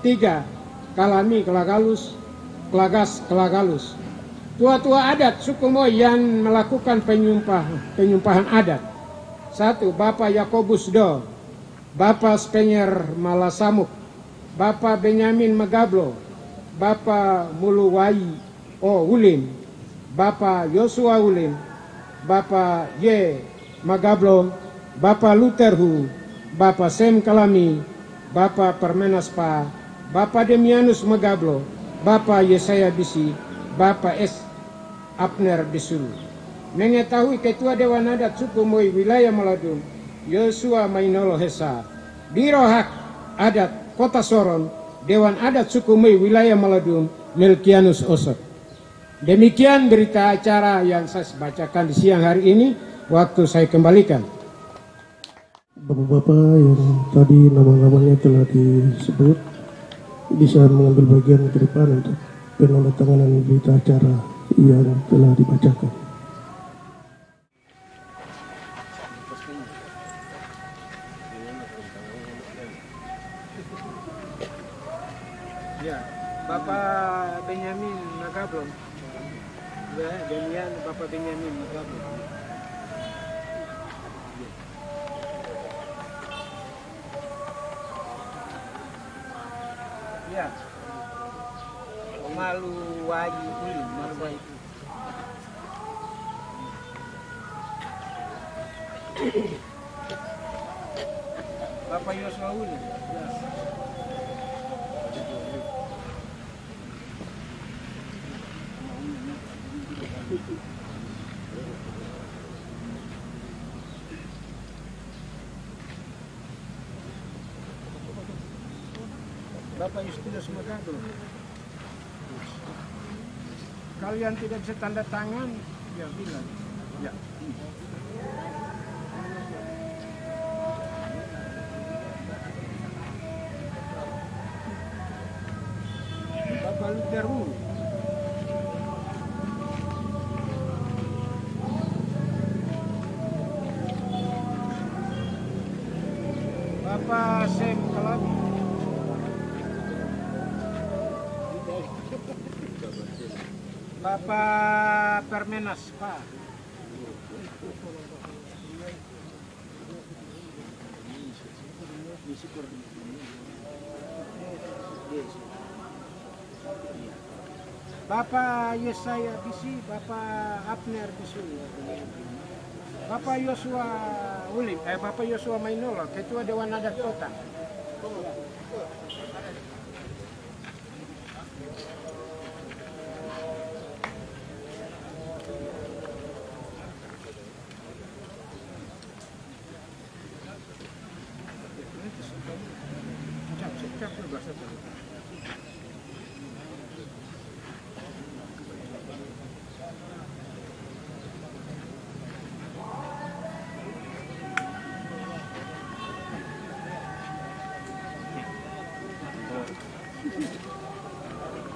3. Kalami Kelagalus Kelagas Kelagalus. Tua-tua adat suku Moi yang melakukan penyumpahan adat. 1. Bapak Yakobus Do, Bapak Spenyer Malasamuk, Bapak Benyamin Magablo, Bapak Muluwai Ulim, Bapak Yosua Ulim, Bapak Y Magablo, Bapak Lutherhu, Bapak Sem Kalami, Bapak Permenaspa, Bapak Demianus Magablo, Bapak Yesaya Bisi, Bapak S. Abner Bisulu. Mengetahui Ketua Dewan Adat Suku Moi Wilayah Maladun, Yosua Mainolo Hesa, Biro Hak Adat Kota Sorong, Dewan Adat Suku Moi Wilayah Maladun, Melkianus Osok. Demikian berita acara yang saya bacakan di siang hari ini. Waktu saya kembalikan. Bapak-bapak yang tadi nama-namanya telah disebut bisa mengambil bagian ke depan untuk penandatanganan berita acara yang telah dibacakan. Ya, Bapak Benyamin Magablo. Ya, Demian Bapak Benyamin Magablo. Ya. Maluwai Ulim, Maluwai. Bapak Yosua Ulim. Ya. Bapak Justinus Magablo. Kalian tidak bisa tanda tangan, ya bilang. Ya. Bapak Lutherhu. Bapak Sem Kalami. Bapak Permenas, Pak. Bapak Yesaya Bisi, Bapak Abner Bisu, Bapak Yosua Ulim, Bapak Yosua Mainolo, Ketua Dewan Adat Kota.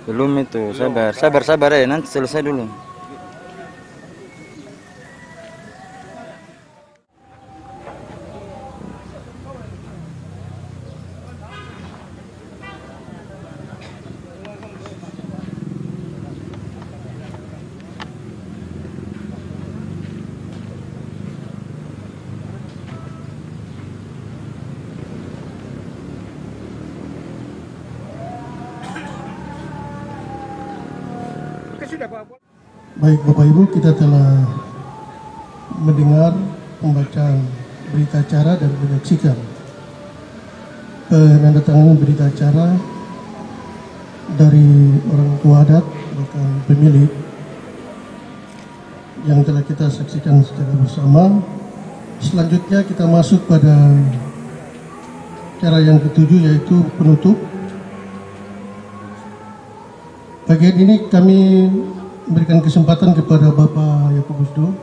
Belum itu, sabar ya, nanti selesai dulu. Baik Bapak Ibu, kita telah mendengar pembacaan berita acara dan menyaksikan penandatanganan berita acara dari orang tua adat, bahkan pemilik, yang telah kita saksikan secara bersama. Selanjutnya kita masuk pada cara yang ketujuh, yaitu penutup. Bagian ini kami memberikan kesempatan kepada Bapak Yakobus Do.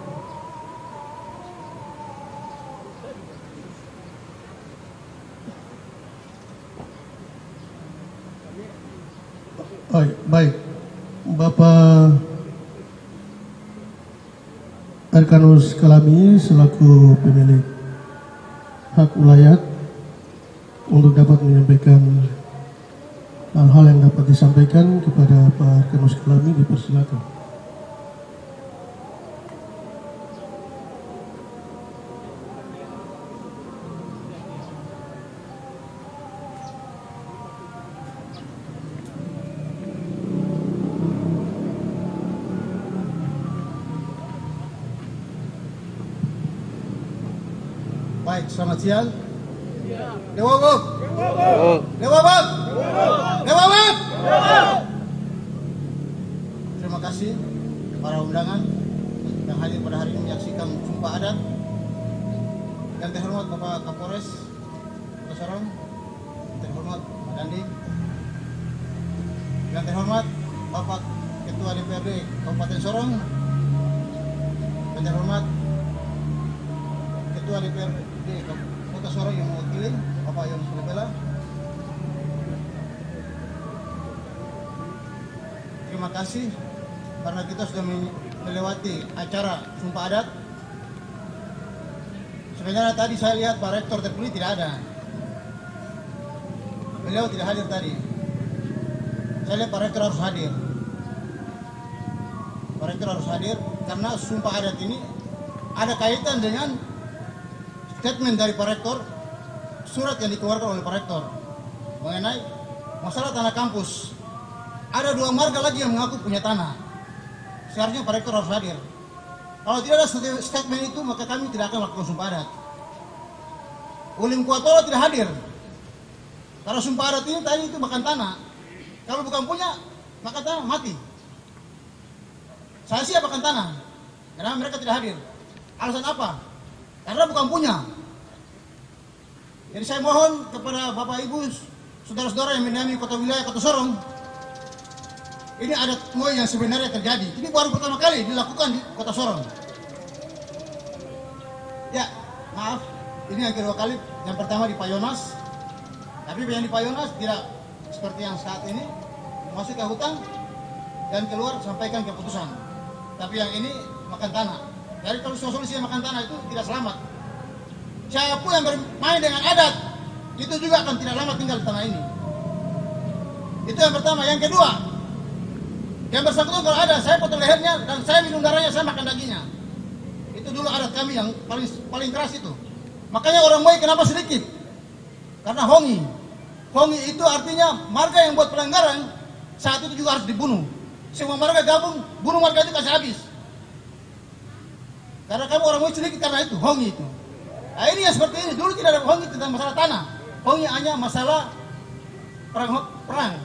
Oh, baik, Bapak Arkanus Kalami selaku pemilik hak ulayat untuk dapat menyampaikan hal-hal yang dapat disampaikan kepada Pak Arkanus Kalami, dipersilakan. Baik, selamat siang. Dewa Bab. Dewa Bab. Dewa Bab. Terima kasih para undangan yang hadir pada hari ini menyaksikan sumpah adat. Yang terhormat Bapak Kapolres Kota Sorong, yang terhormat Pak Dandi, yang terhormat Bapak Ketua DPRD Kabupaten Sorong, yang terhormat Ketua DPRD Kota Sorong yang mewakili Bapak Yon Sulebela. Terima kasih karena kita sudah melewati acara sumpah adat. Sebenarnya tadi saya lihat Pak Rektor terpilih tidak ada. Beliau tidak hadir tadi. Saya lihat Pak Rektor harus hadir. Pak Rektor harus hadir karena sumpah adat ini ada kaitan dengan statement dari Pak Rektor, surat yang dikeluarkan oleh Pak Rektor mengenai masalah tanah kampus. Ada 2 marga lagi yang mengaku punya tanah. Seharusnya Pak Rektor harus hadir. Kalau tidak ada statement itu, maka kami tidak akan melakukan sumpah adat. Ulim Kuatolo tidak hadir. Karena sumpah adat ini tadi itu makan tanah. Kalau bukan punya, maka tanah mati. Saya siap makan tanah, karena mereka tidak hadir. Alasan apa? Karena bukan punya. Jadi saya mohon kepada Bapak Ibu, saudara-saudara yang mendiami kota wilayah Kota Sorong, ini ada semua yang sebenarnya terjadi. Ini baru pertama kali dilakukan di Kota Sorong. Ya, maaf, ini yang kedua kali. Yang pertama di Pak Yonas, tapi yang di Pak Yonas tidak seperti yang saat ini, masuk ke hutan dan keluar sampaikan keputusan. Tapi yang ini makan tanah. Jadi kalau solusi makan tanah itu tidak selamat. Siapapun yang bermain dengan adat, itu juga akan tidak lama tinggal di tanah ini. Itu yang pertama. Yang kedua, yang bersangkutan kalau ada, saya potong lehernya dan saya minum darahnya, saya makan dagingnya. Itu dulu adat kami yang paling keras itu. Makanya orang Moi kenapa sedikit? Karena hongi. Hongi itu artinya marga yang buat pelanggaran, saat itu juga harus dibunuh. Semua marga gabung, bunuh marga itu kasih habis. Karena kamu orang Moi sedikit karena itu, hongi itu. Nah ini yang seperti ini, dulu tidak ada hongi tentang masalah tanah. Hongi hanya masalah perang,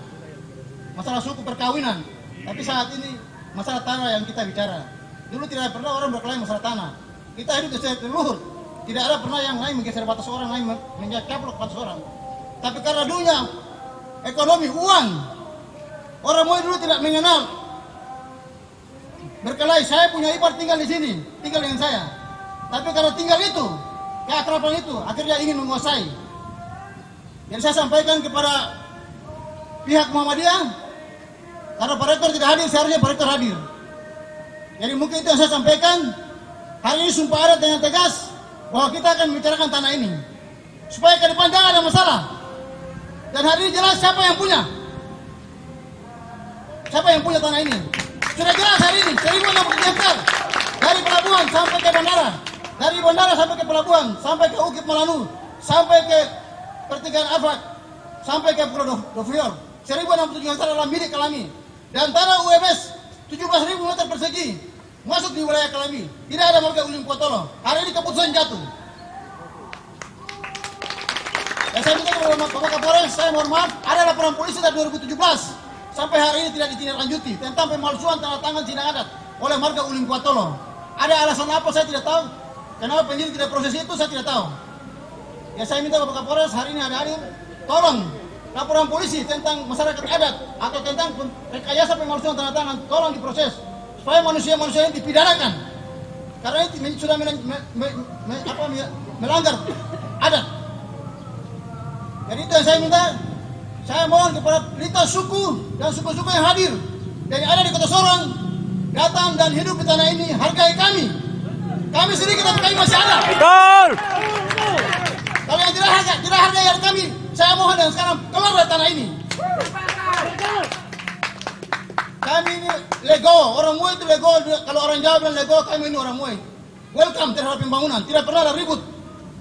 masalah suku perkawinan. Tapi saat ini masalah tanah yang kita bicara. Dulu tidak pernah orang berkelahi masalah tanah. Kita hidup sesuai leluhur. Tidak ada pernah yang lain menggeser batas orang, lain mencaplok batas orang. Tapi karena dunia, ekonomi, uang, orang Moi dulu tidak mengenal berkelahi. Saya punya ipar tinggal di sini, tinggal dengan saya. Tapi karena tinggal itu, keakraban itu, akhirnya ingin menguasai. Jadi saya sampaikan kepada pihak Muhammadiyah, karena Pak Rektor tidak hadir, seharusnya Pak Rektor hadir. Jadi mungkin itu yang saya sampaikan. Hari ini sumpah adat dengan tegas bahwa kita akan membicarakan tanah ini, supaya ke depan jangan ada masalah. Dan hari ini jelas siapa yang punya. Siapa yang punya tanah ini? Sudah jelas hari ini, 1.060 hektar. Dari pelabuhan sampai ke bandara. Dari bandara sampai ke pelabuhan, sampai ke Ukip Malanu, sampai ke pertigaan Afak, sampai ke Pulau Dofrior. 1.067 hektar adalah milik kami. Dan tanah UMS 17.000 meter persegi masuk di wilayah Kalami. Tidak ada marga Ulim Kuatolo. Hari ini keputusan jatuh. Dan saya minta kepada Bapak Kapolres, saya mohon maaf, ada laporan polisi dari 2017 sampai hari ini tidak ditindaklanjuti tentang pemalsuan tanda tangan sidang adat oleh marga Ulim Kuatolo. Ada alasan apa saya tidak tahu. Kenapa penyidik tidak proses itu saya tidak tahu. Ya saya minta Bapak Kapolres hari ini ada hadir, tolong laporan polisi tentang masyarakat adat atau tentang rekayasa pemalsuan tanda tangan tolong diproses supaya manusia-manusia ini dipidanakan karena ini sudah melanggar adat. Jadi itu yang saya minta. Saya mohon kepada lintas suku dan suku-suku yang hadir dan yang ada di Kota Sorong datang dan hidup di tanah ini, hargai kami. Kami sedikit tapi kami masih ada. Betul. Kalau yang tidak hargai kami, saya mohon dan sekarang keluar dari tanah ini. Kami ini lego, orang Muay itu lego. Kalau orang Jawa bilang lego, kami ini orang Muay. Welcome terhadap pembangunan, tidak pernah ada ribut.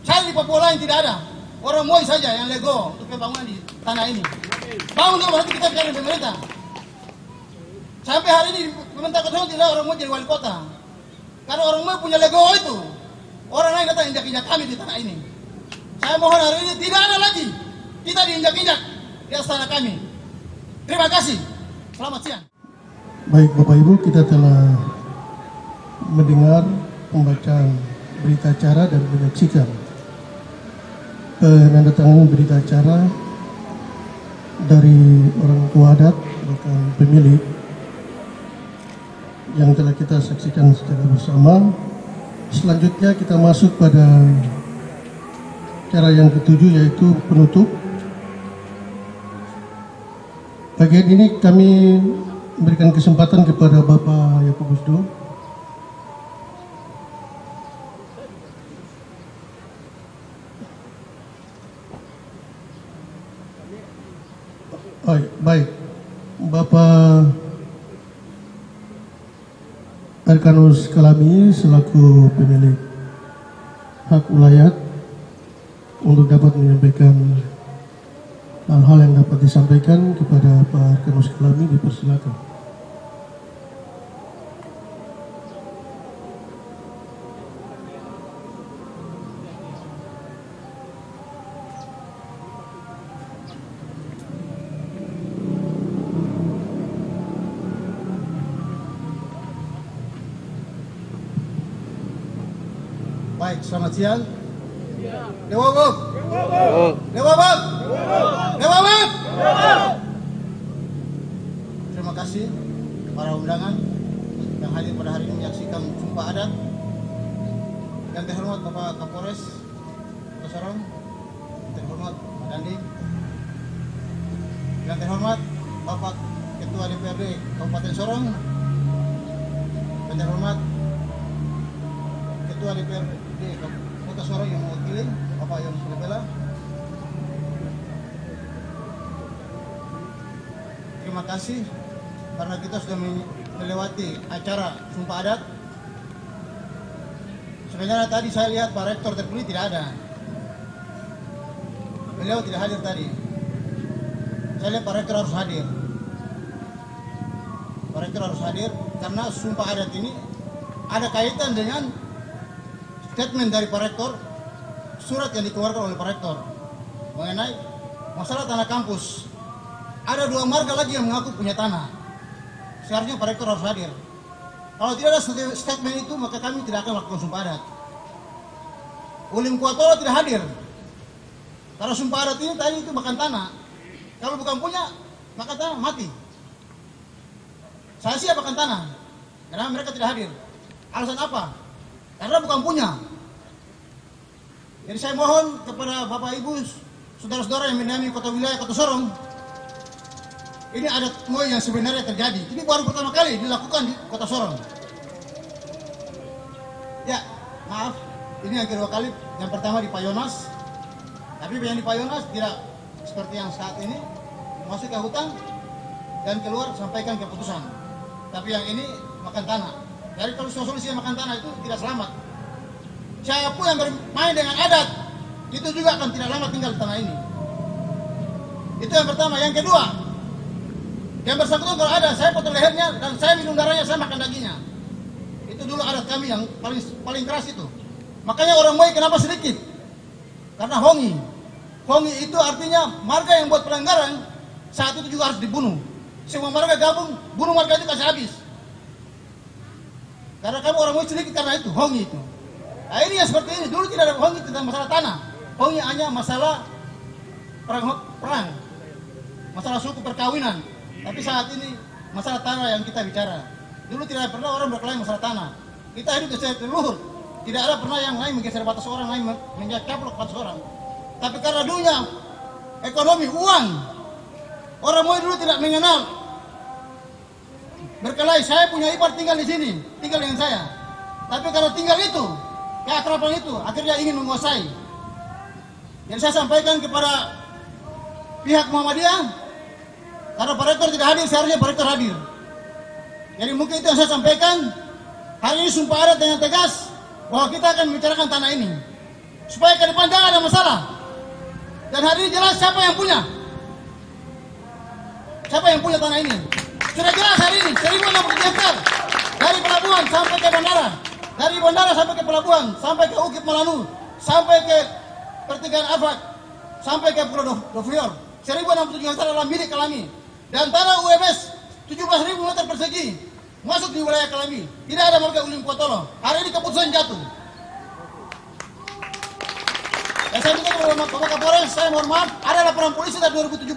Saya di Papua lain tidak ada. Orang Muay saja yang lego untuk pembangunan di tanah ini. Bangun dulu nanti kita bicara pemerintah. Sampai hari ini pemerintah Kota Sorong tidak orang Muay jadi wali kota. Karena orang Muay punya lego itu. Orang lain datang injak-injak kami di tanah ini. Saya mohon hari ini tidak ada lagi kita diinjak-injak di atas tanah kami. Terima kasih. Selamat siang. Baik Bapak Ibu, kita telah mendengar pembacaan berita acara dan menyaksikan penandatanganan berita acara dari orang tua adat bahkan pemilik yang telah kita saksikan secara bersama. Selanjutnya kita masuk pada cara yang ketujuh, yaitu penutup. Bagian ini kami memberikan kesempatan kepada Bapak Yakobus Do. Baik, Bapak Arkanus Kalami selaku pemilik hak ulayat untuk dapat menyampaikan hal-hal yang dapat disampaikan kepada Pak Arkanus Kalami, dipersilakan. Baik, selamat siang. Dewa Bab. Dewa Bab. Dewa Bab. Terima kasih para undangan yang hadir pada hari ini menyaksikan sumpah adat. Yang terhormat Bapak Kapolres Kota Sorong, yang terhormat Pak Dandi, yang terhormat Bapak Ketua DPRD Kabupaten Sorong, yang terhormat Ketua DPRD Kota Sorong yang mewakili Bapak Yon Sulebela. Terima kasih karena kita sudah melewati acara sumpah adat. Sebenarnya tadi saya lihat Pak Rektor terpilih tidak ada. Beliau tidak hadir tadi. Saya lihat Pak Rektor harus hadir. Pak Rektor harus hadir karena sumpah adat ini ada kaitan dengan statement dari Pak Rektor, surat yang dikeluarkan oleh Pak Rektor mengenai masalah tanah kampus. Ada 2 marga lagi yang mengaku punya tanah. Seharusnya Pak Rektor harus hadir. Kalau tidak ada statement itu, maka kami tidak akan melakukan sumpah adat. Ulim Kuatolo tidak hadir. Karena sumpah adat ini tadi itu makan tanah. Kalau bukan punya, maka tanah mati. Saya siap makan tanah. Karena mereka tidak hadir. Alasan apa? Karena bukan punya. Jadi saya mohon kepada Bapak Ibu, saudara-saudara yang mendiami kota wilayah Kota Sorong, ini adat Muay yang sebenarnya terjadi. Ini baru pertama kali dilakukan di Kota Sorong. Ya, maaf, ini yang kedua kali. Yang pertama di Payonas, tapi yang di Payonas tidak seperti yang saat ini, masuk ke hutan dan keluar sampaikan keputusan. Tapi yang ini makan tanah. Jadi kalau solusi makan tanah itu tidak selamat. Siapapun yang bermain dengan adat, itu juga akan tidak lama tinggal di tanah ini. Itu yang pertama. Yang kedua, Yang bersangkutan kalau ada, saya potong lehernya dan saya minum darahnya, saya makan dagingnya. Itu dulu adat kami yang paling keras itu. Makanya orang Moi kenapa sedikit? Karena hongi. Hongi itu artinya marga yang buat pelanggaran saat itu juga harus dibunuh. Semua marga gabung, bunuh marga itu kasih habis. Karena kamu orang Moi sedikit karena itu, hongi itu. Nah ini yang seperti ini, dulu tidak ada hongi tentang masalah tanah. Hongi hanya masalah perang, masalah suku perkawinan. Tapi saat ini masalah tanah yang kita bicara. Dulu tidak pernah orang berkelahi masalah tanah. Kita hidup secara leluhur. Tidak ada pernah yang lain menggeser batas orang, lain mencaplok batas orang. Tapi karena dulunya ekonomi, uang, orang Moi dulu tidak mengenal berkelahi. Saya punya ipar tinggal di sini, tinggal dengan saya. Tapi karena tinggal itu, keakraban itu, akhirnya ingin menguasai. Yang saya sampaikan kepada pihak Muhammadiyah, karena Pak Rektor tidak hadir, seharusnya Pak Rektor hadir. Jadi mungkin itu yang saya sampaikan. Hari ini sumpah adat dengan tegas bahwa kita akan membicarakan tanah ini supaya ke depan jangan ada masalah. Dan hari ini jelas siapa yang punya. Siapa yang punya tanah ini? Sudah jelas hari ini 1.060 hektar dari pelabuhan sampai ke bandara, dari bandara sampai ke pelabuhan, sampai ke Ukip Melanu, sampai ke pertigaan Afak, sampai ke Pulau Dofior. 1.067 hektar adalah milik kami. Dan tanah UMS 17.000 meter persegi masuk di wilayah kami. Tidak ada marga Ulim Kuatolo. Hari ini keputusan jatuh. Dan saya minta kepada Bapak Kapolres, saya mohon maaf, ada laporan polisi dari 2017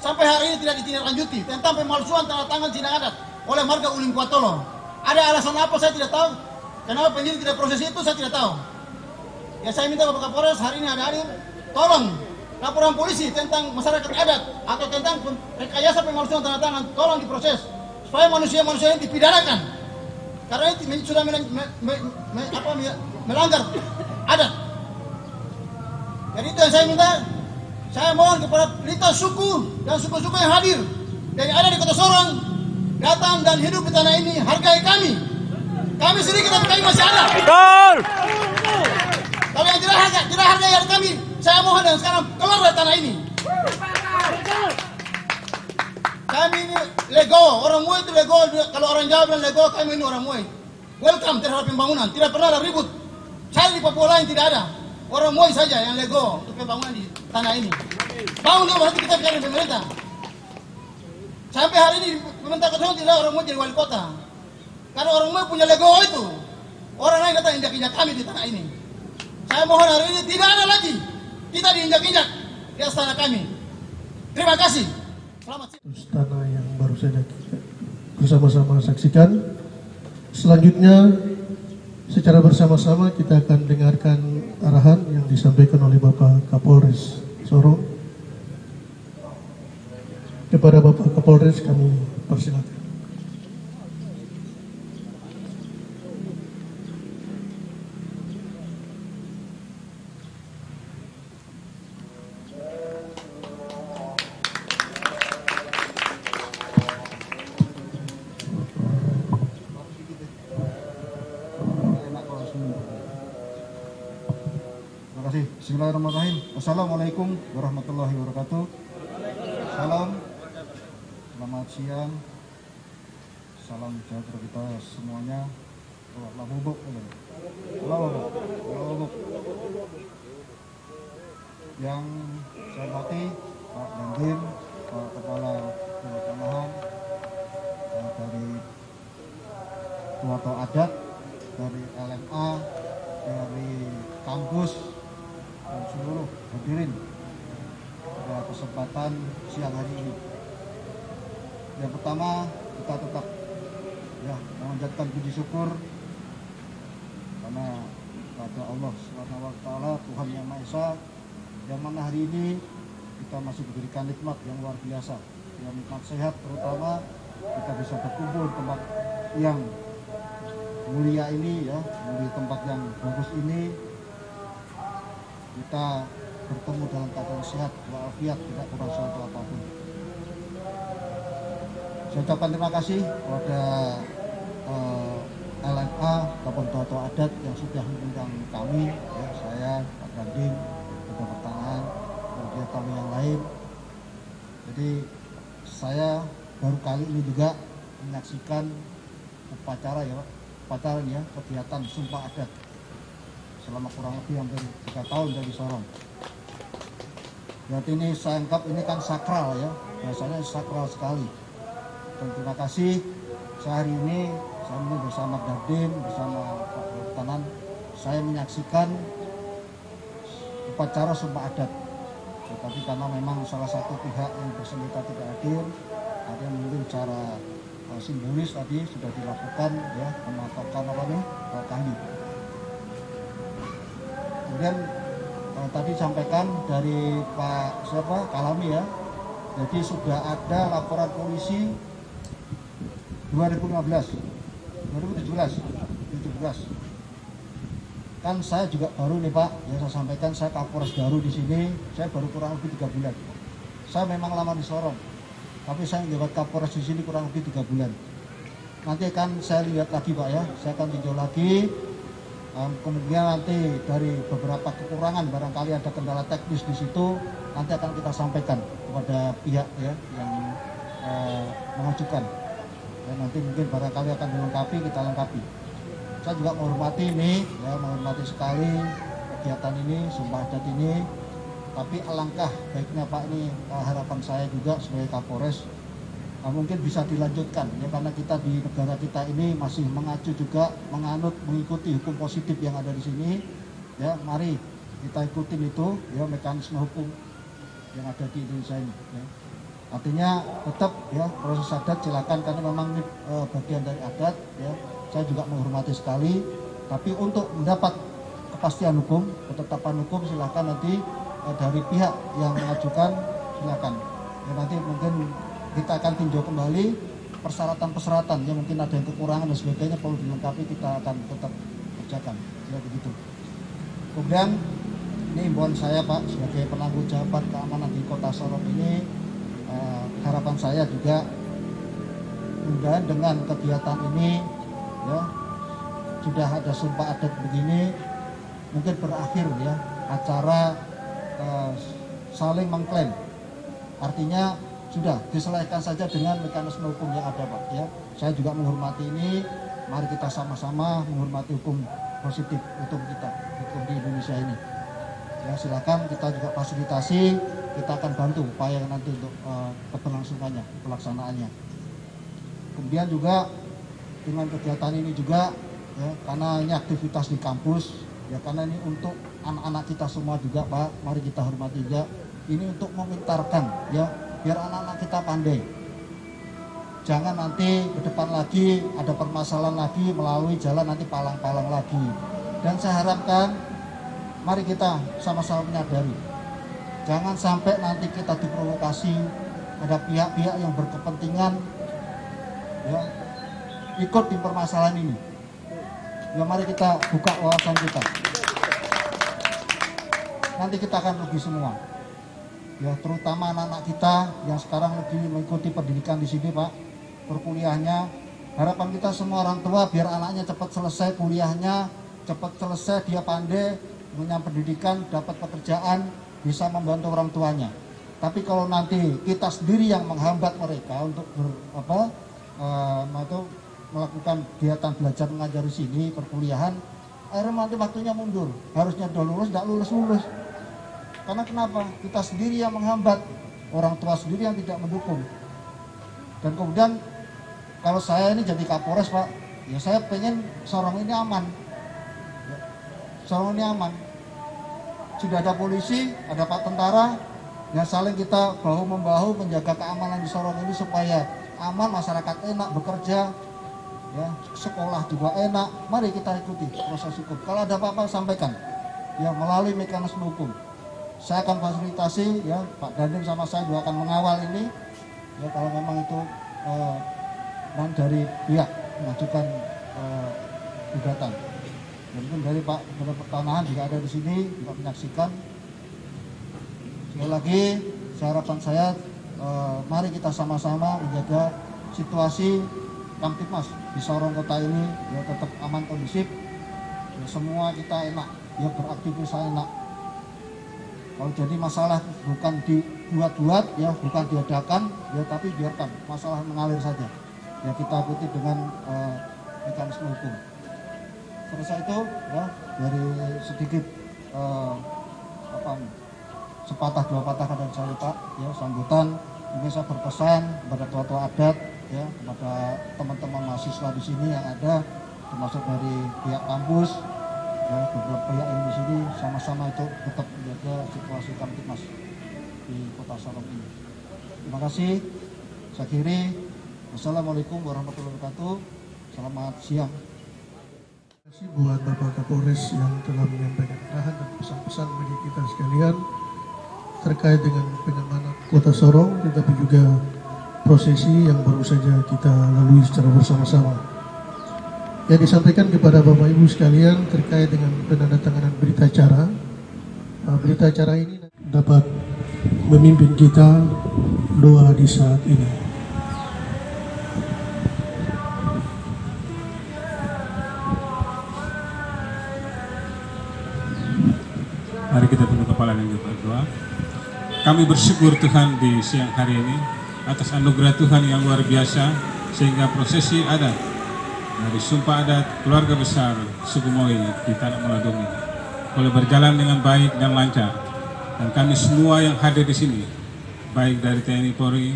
sampai hari ini tidak ditindaklanjuti tentang pemalsuan tanda tangan sidang adat oleh marga Ulim Kuatolo. Ada alasan apa saya tidak tahu. Kenapa penyidik tidak proses itu saya tidak tahu. Ya saya minta Bapak Kapolres hari ini ada hadir, tolong laporan polisi tentang masyarakat adat atau tentang rekayasa pemalsuan tanda tangan tolong diproses supaya manusia-manusia ini dipidanakan karena ini sudah melanggar adat. Jadi itu yang saya minta. Saya mohon kepada lintas suku dan suku-suku yang hadir dari ada di Kota Sorong datang dan hidup di tanah ini, hargai kami. Kami sedikit tapi kami masih ada. Betul. Kalau yang tidak hargai kami, saya mohon dan sekarang keluar dari tanah ini. Kami ini legowo, orang Moi itu legowo. Kalau orang Jawa bilang legowo, kami ini orang Moi. Welcome terhadap pembangunan, tidak pernah ada ribut. Saya di Papua lain tidak ada. Orang Moi saja yang legowo untuk pembangunan di tanah ini. Bangun dulu nanti kita bicara pemerintah. Sampai hari ini pemerintah Kota tidak orang Moi jadi wali kota. Karena orang Moi punya legowo itu. Orang lain datang injak-injak kami di tanah ini. Saya mohon hari ini tidak ada lagi kita diinjak-injak di atas tanah kami. Terima kasih. Selamat siang. Tanah yang baru saja kita bersama-sama saksikan. Selanjutnya secara bersama-sama kita akan dengarkan arahan yang disampaikan oleh Bapak Kapolres Sorong. Kepada Bapak Kapolres kami persilakan. Bismillahirrahmanirrahim. Assalamualaikum warahmatullahi wabarakatuh. Salam, selamat siang, salam sejahtera kita semuanya. Allah bubuk, yang saya hormati Pak Dandim, Pak Kepala Kelurahan dari Tuato Adat, dari LMA, dari kampus dan seluruh hadirin pada kesempatan siang hari ini. Yang pertama, kita tetap memanjatkan puji syukur karena pada Allah SWT, Tuhan Yang Maha Esa, yang mana hari ini kita masih diberikan nikmat yang luar biasa, yang nikmat sehat, terutama kita bisa berkumpul di tempat yang mulia ini, di tempat yang bagus ini. Kita bertemu dalam keadaan sehat walafiat, tidak kurang suatu apapun. Saya ucapkan terima kasih kepada LMA ataupun Tuato Adat yang sudah mengundang kami, saya, Pak Dandim, Ketua Pertanahan, kemudian kami yang lain. Jadi saya baru kali ini juga menyaksikan upacara ya Pak, upacara ya, kegiatan Sumpah Adat selama kurang lebih hampir 3 tahun dari Sorong. Berarti ini saya anggap ini kan sakral ya, bahasanya sakral sekali. Dan terima kasih saya hari ini bersama Dadim, bersama Pak Lieutenant, saya menyaksikan upacara Sumpah Adat. Tetapi karena memang salah satu pihak yang bersenjata tidak hadir, ada yang mungkin secara simbolis tadi sudah dilakukan ya, mematokan kayu. Kemudian tadi sampaikan dari Pak Kalami ya, jadi sudah ada laporan polisi 2017. Kan saya juga baru nih Pak, yang saya sampaikan saya Kapolres baru di sini, saya baru kurang lebih 3 bulan. Saya memang lama di Sorong, tapi saya menjabat Kapolres di sini kurang lebih 3 bulan. Nanti akan saya lihat lagi Pak ya, saya akan tinjau lagi. Kemudian nanti dari beberapa kekurangan, barangkali ada kendala teknis di situ, nanti akan kita sampaikan kepada pihak ya yang mengajukan. Dan nanti mungkin barangkali akan dilengkapi, kita lengkapi. Saya juga menghormati ini, ya menghormati sekali kegiatan ini, Sumpah Adat ini. Tapi alangkah baiknya Pak, ini harapan saya juga sebagai Kapolres, mungkin bisa dilanjutkan ya, karena kita di negara kita ini masih mengacu juga mengikuti hukum positif yang ada di sini. Ya, mari kita ikutin itu ya, mekanisme hukum yang ada di Indonesia ini. Ya. Artinya tetap ya proses adat silakan, karena memang ini bagian dari adat ya. Saya juga menghormati sekali, tapi untuk mendapat kepastian hukum, ketetapan hukum silakan nanti dari pihak yang mengajukan silakan. Ya, nanti mungkin kita akan tinjau kembali persyaratan-persyaratan yang mungkin ada yang kekurangan dan sebagainya perlu dilengkapi, kita akan tetap kerjakan. Ya begitu. Kemudian ini imbauan saya Pak sebagai penanggung jawab keamanan di Kota Sorong ini, harapan saya juga mudah-mudahan dengan kegiatan ini ya, sudah ada Sumpah Adat begini, mungkin berakhir ya acara saling mengklaim. Artinya sudah diselesaikan saja dengan mekanisme hukum yang ada Pak ya. Saya juga menghormati ini, mari kita sama-sama menghormati hukum positif untuk kita, hukum di Indonesia ini. Ya silakan kita juga fasilitasi, kita akan bantu upaya nanti untuk keberlangsungannya, pelaksanaannya. Kemudian juga dengan kegiatan ini juga ya, karena ini aktivitas di kampus ya, karena ini untuk anak-anak kita semua juga Pak, mari kita hormati juga. Ini untuk memintarkan ya, biar anak-anak kita pandai. Jangan nanti ke depan lagi ada permasalahan lagi melalui jalan nanti palang-palang lagi. Dan saya harapkan mari kita sama-sama menyadari, jangan sampai nanti kita diprovokasi, ada pihak-pihak yang berkepentingan ya, ikut di permasalahan ini. Ya mari kita buka wawasan kita. Nanti kita akan rugi semua. Ya terutama anak-anak kita yang sekarang lagi mengikuti pendidikan di sini Pak, perkuliahannya. Harapan kita semua orang tua biar anaknya cepat selesai kuliahnya, cepat selesai, dia pandai, punya pendidikan, dapat pekerjaan, bisa membantu orang tuanya. Tapi kalau nanti kita sendiri yang menghambat mereka untuk melakukan kegiatan belajar mengajar di sini, perkuliahan, akhirnya nanti waktunya mundur. Harusnya udah lulus, tidak lulus. Karena kenapa? Kita sendiri yang menghambat, orang tua sendiri yang tidak mendukung. Dan kemudian kalau saya ini jadi Kapolres Pak, ya saya pengen Sorong ini aman. Sorong ini aman. Sudah ada polisi, ada Pak Tentara, yang saling kita bahu-membahu menjaga keamanan di Sorong ini supaya aman, masyarakat enak bekerja, ya sekolah juga enak. Mari kita ikuti proses hukum. Kalau ada apa-apa sampaikan, ya melalui mekanisme hukum. Saya akan fasilitasi, ya Pak Dandim sama saya juga akan mengawal ini. Ya kalau memang itu dari pihak mengajukan gugatan. Mungkin dari Pak Gubernur Pertanahan juga ada di sini juga menyaksikan. Sekali lagi, harapan saya mari kita sama-sama menjaga situasi Kamtipmas di Sorong kota ini ya tetap aman kondusif. Ya, semua kita enak, ya beraktivitas enak. Kalau jadi masalah bukan dibuat-buat, ya bukan diadakan, ya tapi biarkan masalah mengalir saja. Ya kita ikuti dengan mekanisme hukum. Selesai itu, ya dari sedikit sepatah dua patah kata saya lupa, ya sambutan. Ini saya berpesan kepada tua-tua adat, ya kepada teman-teman mahasiswa di sini yang ada, termasuk dari pihak kampus. Ya, beberapa pihak yang di sini sama-sama itu tetap menjaga situasi Kamtipmas di Kota Sorong ini. Terima kasih. Saya akhiri. Wassalamualaikum warahmatullahi wabarakatuh. Selamat siang. Terima kasih buat Bapak Kapolres yang telah menyampaikan arahan dan pesan-pesan bagi kita sekalian terkait dengan pengamanan Kota Sorong, tetapi juga prosesi yang baru saja kita lalui secara bersama-sama. Yang disampaikan kepada Bapak Ibu sekalian terkait dengan penandatanganan berita acara. Berita acara ini dapat memimpin kita doa di saat ini. Mari kita tunduk kepala dan kita berdoa. Kami bersyukur Tuhan di siang hari ini atas anugerah Tuhan yang luar biasa sehingga prosesi adat dari sumpah adat keluarga besar suku Moi di Tanah Meladong ini boleh berjalan dengan baik dan lancar, dan kami semua yang hadir di sini, baik dari TNI Polri,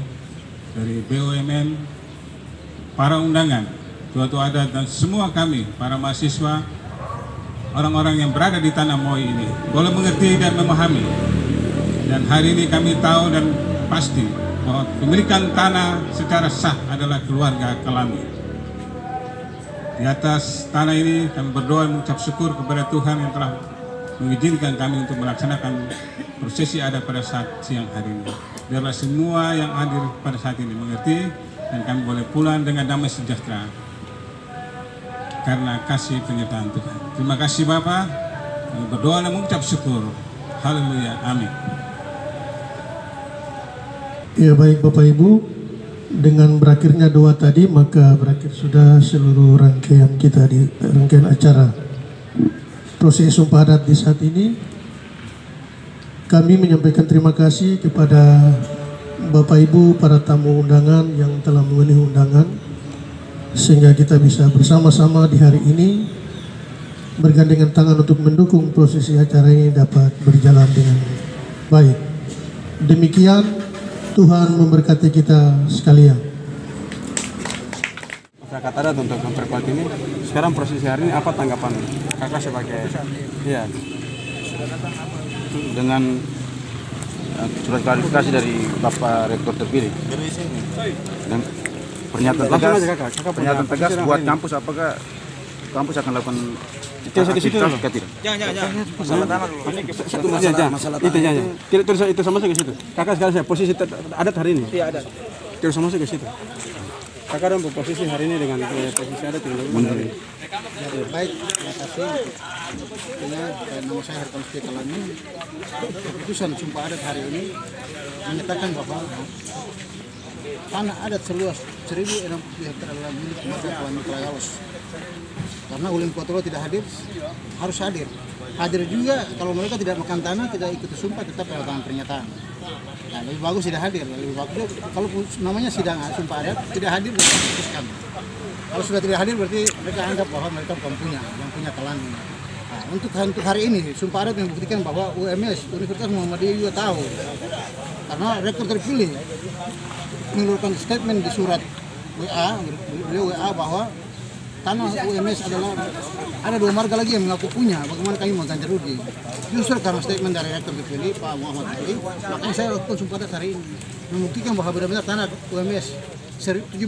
dari BUMN, para undangan, tua-tua adat, dan semua kami para mahasiswa, orang-orang yang berada di Tanah Moi ini boleh mengerti dan memahami. Dan hari ini kami tahu dan pasti bahwa pemilikan tanah secara sah adalah keluarga Kelami. Di atas tanah ini kami berdoa mengucap syukur kepada Tuhan yang telah mengizinkan kami untuk melaksanakan prosesi adat pada saat siang hari ini. Biarlah semua yang hadir pada saat ini mengerti dan kami boleh pulang dengan damai sejahtera karena kasih penyertaan Tuhan. Terima kasih Bapak. Kami berdoa dan mengucap syukur. Haleluya. Amin. Ya baik Bapak Ibu. Dengan berakhirnya doa tadi, maka berakhir sudah seluruh rangkaian kita di rangkaian acara prosesi sumpah adat di saat ini. Kami menyampaikan terima kasih kepada Bapak Ibu para tamu undangan yang telah memenuhi undangan sehingga kita bisa bersama-sama di hari ini bergandengan tangan untuk mendukung prosesi acara ini dapat berjalan dengan baik. Demikian, Tuhan memberkati kita sekalian. Masyarakat adat untuk memperkuat ini. Sekarang prosesi hari ini apa tanggapan kakak sebagai ya dengan surat klarifikasi dari Bapak Rektor terpilih dan pernyataan tegas buat kampus, apakah kampus akan lakukan aktivitas atau tidak? Jangan. Masalah tanah dulu. Itu sama saja ke situ. Kakak sekarang saya posisi adat hari ini. Iya, adat. Terus sama saja ke situ. Kakak dan posisi hari ini dengan posisi adat yang lebih. Baik, terima kasih. Nama saya Hercules Kalami. Keputusan sumpah adat hari ini menyatakan bahwa tanah adat seluas 1.060 hektar adalah milik warga Kelami Kalagalos. Karena Ulim Kuatolo tidak hadir, harus hadir. Hadir juga kalau mereka tidak makan tanah, tidak ikut sumpah, tetap pada tangan pernyataan. Nah, lebih bagus tidak hadir, lebih bagus. Kalau namanya sidang sumpah adat, tidak hadir diputuskan. Kalau sudah tidak hadir berarti mereka anggap bahwa mereka bukan yang punya Kelami. Nah, untuk hari ini sumpah adat membuktikan bahwa UMS Universitas Muhammadiyah juga tahu. Karena rektor terpilih mengeluarkan statement di surat WA, beliau WA bahwa tanah UMS adalah ada 2 marga lagi yang mengaku punya, bagaimana kami mau ganti rugi. Justru karena statement dari rektor terpilih Pak Muhammad Ali, makanya saya lakukan sumpah adat hari ini membuktikan bahwa benar-benar tanah UMS 17.000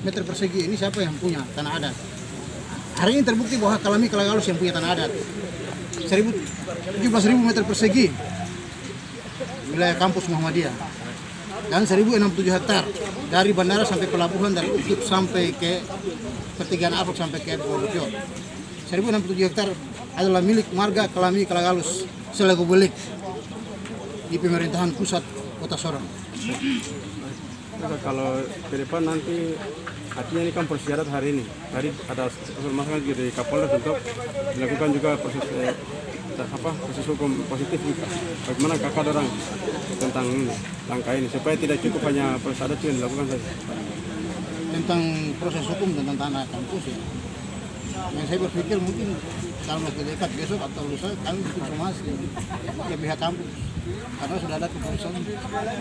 meter persegi ini siapa yang punya tanah adat. Hari ini terbukti bahwa Kelami Kalagalos yang punya tanah adat 17.000 meter persegi wilayah kampus Muhammadiyah dan 1.067 hektar dari bandara sampai pelabuhan, dari Ukip sampai ke pertigaan Afok sampai ke Bogor. 1.067 hektar adalah milik marga Kelami Kalagalos selaku belik di pemerintahan pusat Kota Sorong. Kalau ke depan nanti artinya ini kan proses adat hari ini. Tadi ada usul masukan dari Kapolres untuk dilakukan juga proses proses hukum positif juga. Bagaimana kakak orang tentang ini, langkah ini supaya tidak cukup hanya proses adat yang dilakukan saja. Tentang proses hukum tentang tanah kampus ya, yang saya berpikir mungkin dalam waktu dekat besok atau lusa kami bikin somasi ke pihak kampus karena sudah ada keputusan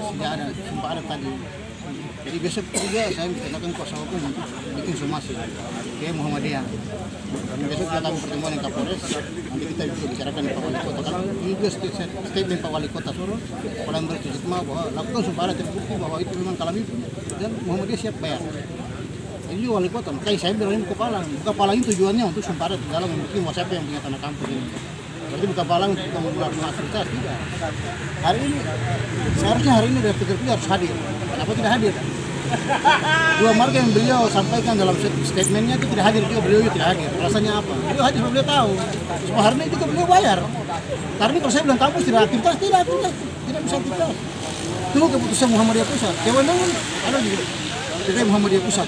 sudah ada sumpah adat tadi. Jadi besok juga saya mintakan kuasa hukum untuk bikin somasi ke Muhammadiyah. Dan besok kita akan pertemuan dengan Kapolres, nanti kita bisa bicarakan dengan Pak Wali Kota. Karena juga statement Pak Wali Kota Solo, Palang Berjitma bahwa lakukan sumpah adat terbukti bahwa itu memang kalami dan Muhammadiyah siap bayar. Ini juga Wali Kota, makanya saya bilang ini buka palang ini tujuannya untuk sumpah adat dalam membuktikan bahwa siapa yang punya tanah kampus ini. Berarti buka palang untuk menggunakan fasilitas tidak. Hari ini, seharusnya hari ini dari Peter harus hadir. Kenapa tidak hadir? Dua marga yang beliau sampaikan dalam statementnya itu tidak hadir juga, beliau tidak hadir. Alasannya apa? Beliau hadir, beliau tahu. Semua hari ini juga beliau bayar. Karena kalau saya bilang kampus tidak aktivitas, tidak bisa aktivitas. Tunggu keputusan Muhammadiyah Pusat. Kewenangan ada di Muhammadiyah Pusat.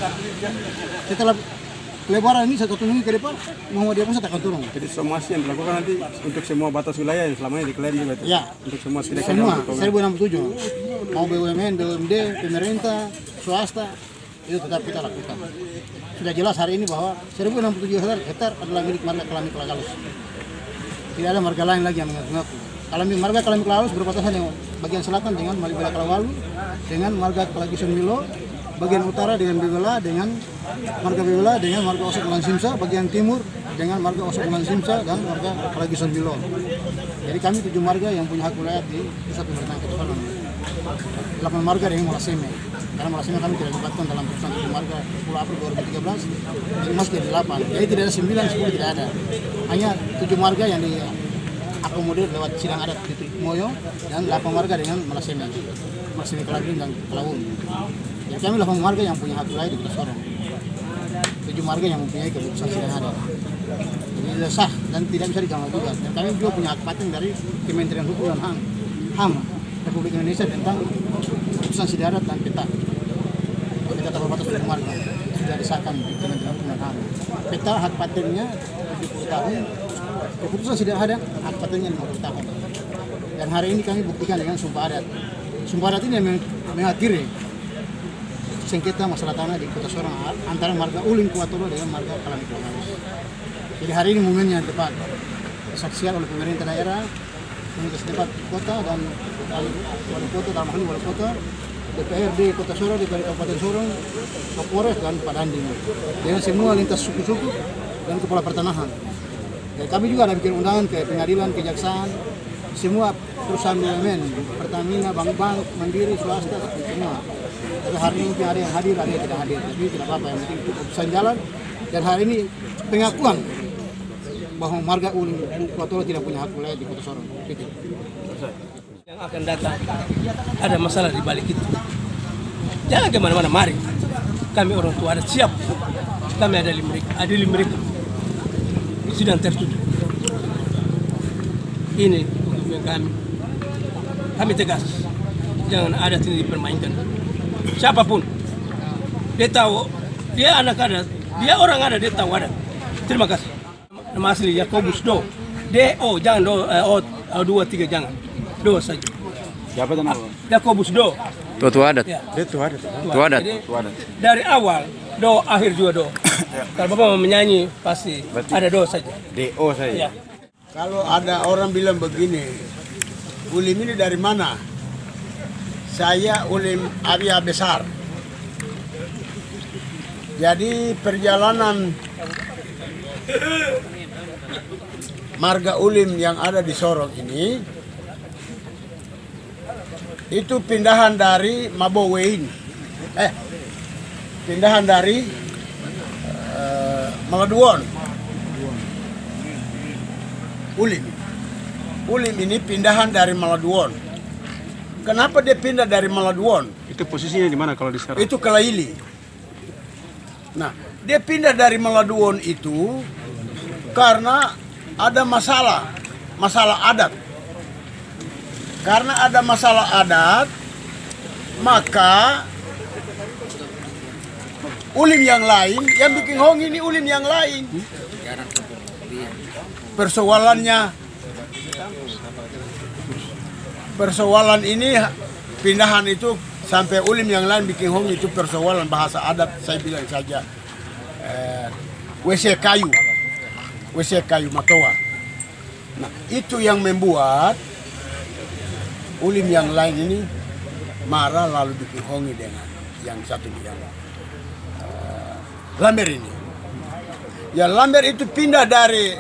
Setelah lebaran ini 1 minggu ke depan Muhammadiyah Pusat akan turun. Jadi somasi yang dilakukan nanti untuk semua batas wilayah yang selama ini diklaim juga itu? Ya. Untuk semua tidak semua 1067. Mau BUMN, BUMD, pemerintah, swasta itu tetap kita lakukan. Sudah jelas hari ini bahwa 1067 hektar adalah milik marga Kelamik Lagalus. Tidak ada marga lain lagi yang mengaku. Marga Kelamik Lagalus berbatasan yang bagian selatan dengan Malibela Kalawalu, dengan marga Kalagison Milo, bagian utara dengan Bebela, dengan marga Bebela, dengan marga Osok Ulan Simsa, bagian timur dengan marga Osok Ulan Simsa dan marga Kalagison Milo. Jadi kami 7 marga yang punya hak wilayah di pusat pemerintahan Kota Sorong. 8 marga dengan Molaseme. Karena Molaseme kami tidak libatkan dalam putusan 7 marga 10 April 2013, jadi masih jadi 8. Jadi tidak ada 9, 10 tidak ada. Hanya 7 marga yang diakomodir lewat sidang adat di Moyo dan 8 marga dengan Molaseme. Molaseme Kelabin dan Kelawun. Jadi kami 8 marga yang punya hak wilayah di Kota Sorong. 7 marga yang mempunyai keputusan sidang adat. Jadi tidak sah dan tidak bisa diganggu juga. Dan kami juga punya hak paten dari Kementerian Hukum dan HAM Republik Indonesia tentang keputusan sidang adat dan peta. Peta tata batas 7 marga sudah disahkan di Kementerian Hukum dan HAM. Peta hak patennya 70 tahun. Keputusan sidang adat hak patennya 50 tahun. Dan hari ini kami buktikan dengan sumpah adat. Sumpah adat ini mengakhiri sengketa masalah tanah di Kota Sorong antara marga Uling Kuatolo dengan marga Kelamik Lagalus. Jadi hari ini momennya tepat disaksikan oleh pemerintah daerah, pemerintah setempat kota dan wali kota, dalam hal ini wali kota, DPRD Kota Sorong, DPRD Kabupaten Sorong, Kapolres dan Pak Dandim dengan semua lintas suku-suku dan kepala pertanahan. Dan kami juga ada bikin undangan ke pengadilan, kejaksaan, semua perusahaan BUMN, Pertamina, bank-bank, Mandiri, swasta, semua. Tapi hari ini ada yang hadir, ada yang tidak hadir. Tapi tidak apa-apa, yang penting keputusan jalan. Dan hari ini pengakuan bahwa marga Uling Kuatolo tidak punya hak wilayah di Kota Sorong. Yang akan datang ada masalah di balik itu. Jangan kemana-mana, mari. Kami orang tua ada siap. Kami adili mereka. Sidang tertutup. Ini untuk kami. Kami tegas. Jangan adat ini dipermainkan. Siapapun, dia tahu, dia anak adat, dia orang adat, dia tahu adat. Terima kasih. Nama asli Yakobus Do, D-O, jangan Do, O2, 3 jangan, Do saja. Siapa itu nama? Yakobus Do. Tua adat. Ya. Dia tua adat. Tua adat. Dari awal Do, akhir juga Do. Kalau Bapak mau menyanyi pasti berarti ada Do saja. D-O Ya. saya. Kalau ada orang bilang begini, Ulim ini dari mana? Saya Ulim Arya Besar. Jadi perjalanan marga Ulim yang ada di Sorong ini itu pindahan dari Mabowein. Pindahan dari Maladuon. Ulim ini pindahan dari Maladuon. Kenapa dia pindah dari Maladuon? Itu posisinya di mana kalau di sekarang? Itu ke Laili. Nah, dia pindah dari Maladuon itu karena ada masalah adat. Karena ada masalah adat, maka Ulim yang lain, yang bikin hong ini Ulim yang lain. Persoalannya Persoalan ini pindahan itu sampai ulim yang lain bikin hong itu persoalan bahasa adat, saya bilang saja WC kayu matoa. Nah itu yang membuat ulim yang lain ini marah lalu bikin hongi dengan yang satu yang Lamber ini. Ya Lamber itu pindah dari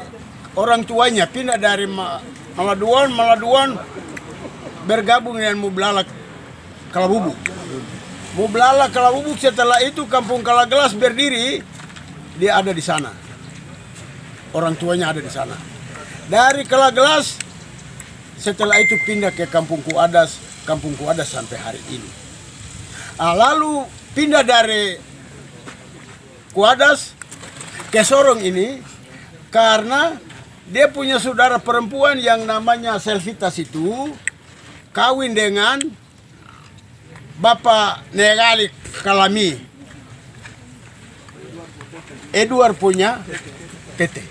orang tuanya, pindah dari Maladuan bergabung dengan Mublala Kalabubuk. Mublala Kalabubuk setelah itu Kampung Kalaglas berdiri, dia ada di sana. Orang tuanya ada di sana. Dari Kalaglas setelah itu pindah ke Kampung Kuadas sampai hari ini. Lalu pindah dari Kuadas ke Sorong ini karena dia punya saudara perempuan yang namanya Selvitas itu kawin dengan Bapak Negali Kalami. Edward punya tete.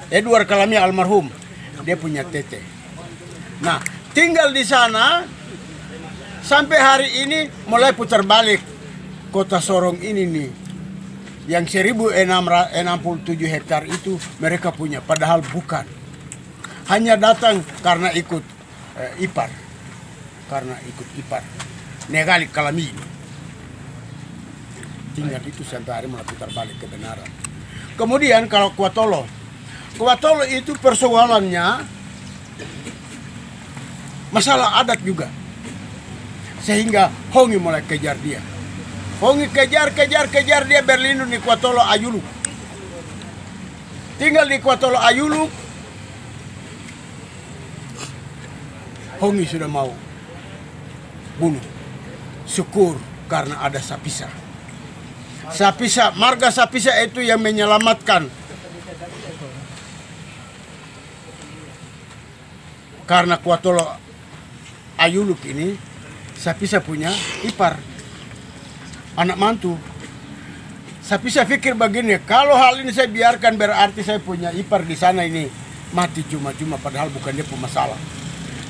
Edward Kalami almarhum, dia punya tete. Nah, tinggal di sana sampai hari ini mulai putar balik kota Sorong ini nih. Yang 1067 hektar itu mereka punya, padahal bukan. Hanya datang karena ikut ipar. Negali Kalami. Tinggal itu sampai hari mulai putar balik kebenaran. Kemudian kalau Kuatolo itu persoalannya masalah adat juga. Sehingga Hongi mulai kejar dia. Hongi kejar dia berlindung di Kuatolo Ayuluk. Tinggal di Kuatolo Ayuluk. Hongi sudah mau bunuh. Syukur karena ada Sapisa. Marga Sapisa itu yang menyelamatkan. Karena Kuatolo Ayuluk ini Sapisa punya ipar. Anak mantu. Sapisa pikir begini, kalau hal ini saya biarkan berarti saya punya ipar di sana ini mati cuma-cuma, padahal bukan dia punya masalah.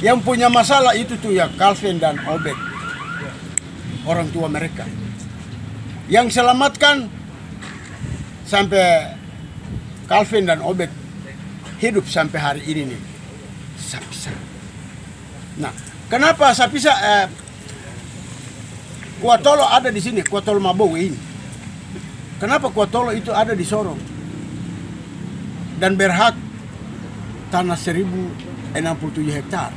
Yang punya masalah itu tuh ya Calvin dan Obed. Orang tua mereka. Yang selamatkan sampai Calvin dan Obed hidup sampai hari ini nih. Sapisa. Nah, kenapa Sapisa Kuatolo ada di sini, Kuatolo Mabowe ini. Kenapa Kuatolo itu ada di Sorong? Dan berhak tanah 1067 hektar.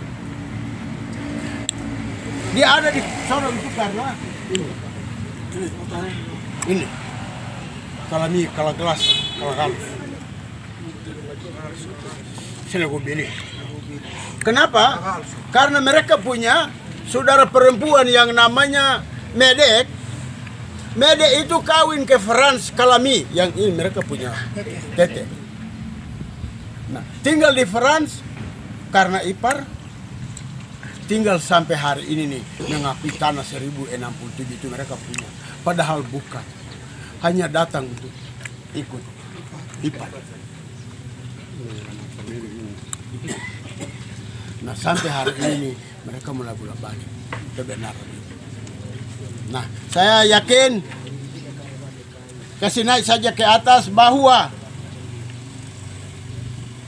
Dia ada di Sorong itu karena ini. Kalami, Kalaglas, Kalagalus. Selegobili. Kenapa? Karena mereka punya saudara perempuan yang namanya Medek. Medek itu kawin ke Frans Kalami. Yang ini mereka punya tete. Nah, tinggal di Frans karena ipar. Tinggal sampai hari ini nih, mengakui tanah 1067 itu mereka punya. Padahal bukan. Hanya datang untuk ikut ipar. Nah, sampai hari ini mereka mulai bolak-balik kebenaran itu. Nah, saya yakin kasih naik saja ke atas bahwa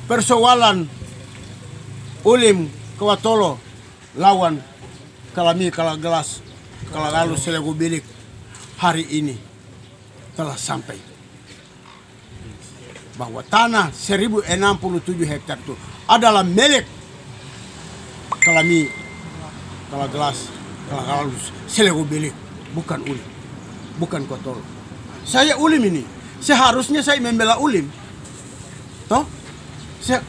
persoalan Ulim Kuatolo lawan Kalami, Kalaglas, Kalagalus, Selegobilik hari ini telah sampai bahwa tanah 1067 hektar itu adalah milik Kalami, Kalaglas, Kalagalus, Selegobilik, bukan Ulim, bukan Kuatolo. Saya Ulim ini, seharusnya saya membela Ulim, toh?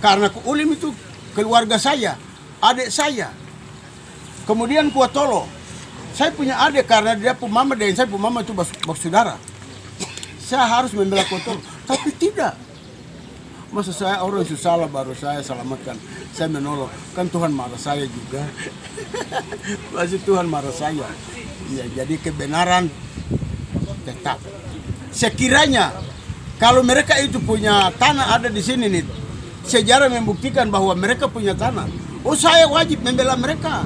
Karena Ulim itu keluarga saya, adik saya. Kemudian Kuatolo, saya punya adik karena dia punya mama dan saya punya mama itu bersaudara. Saya harus membela Kuatolo, tapi tidak. Masa saya orang yang salah baru saya selamatkan, saya menolong. Kan Tuhan marah saya juga. Masih Tuhan marah saya. Ya, jadi kebenaran tetap. Sekiranya kalau mereka itu punya tanah ada di sini nih, sejarah membuktikan bahwa mereka punya tanah. Oh, saya wajib membela mereka.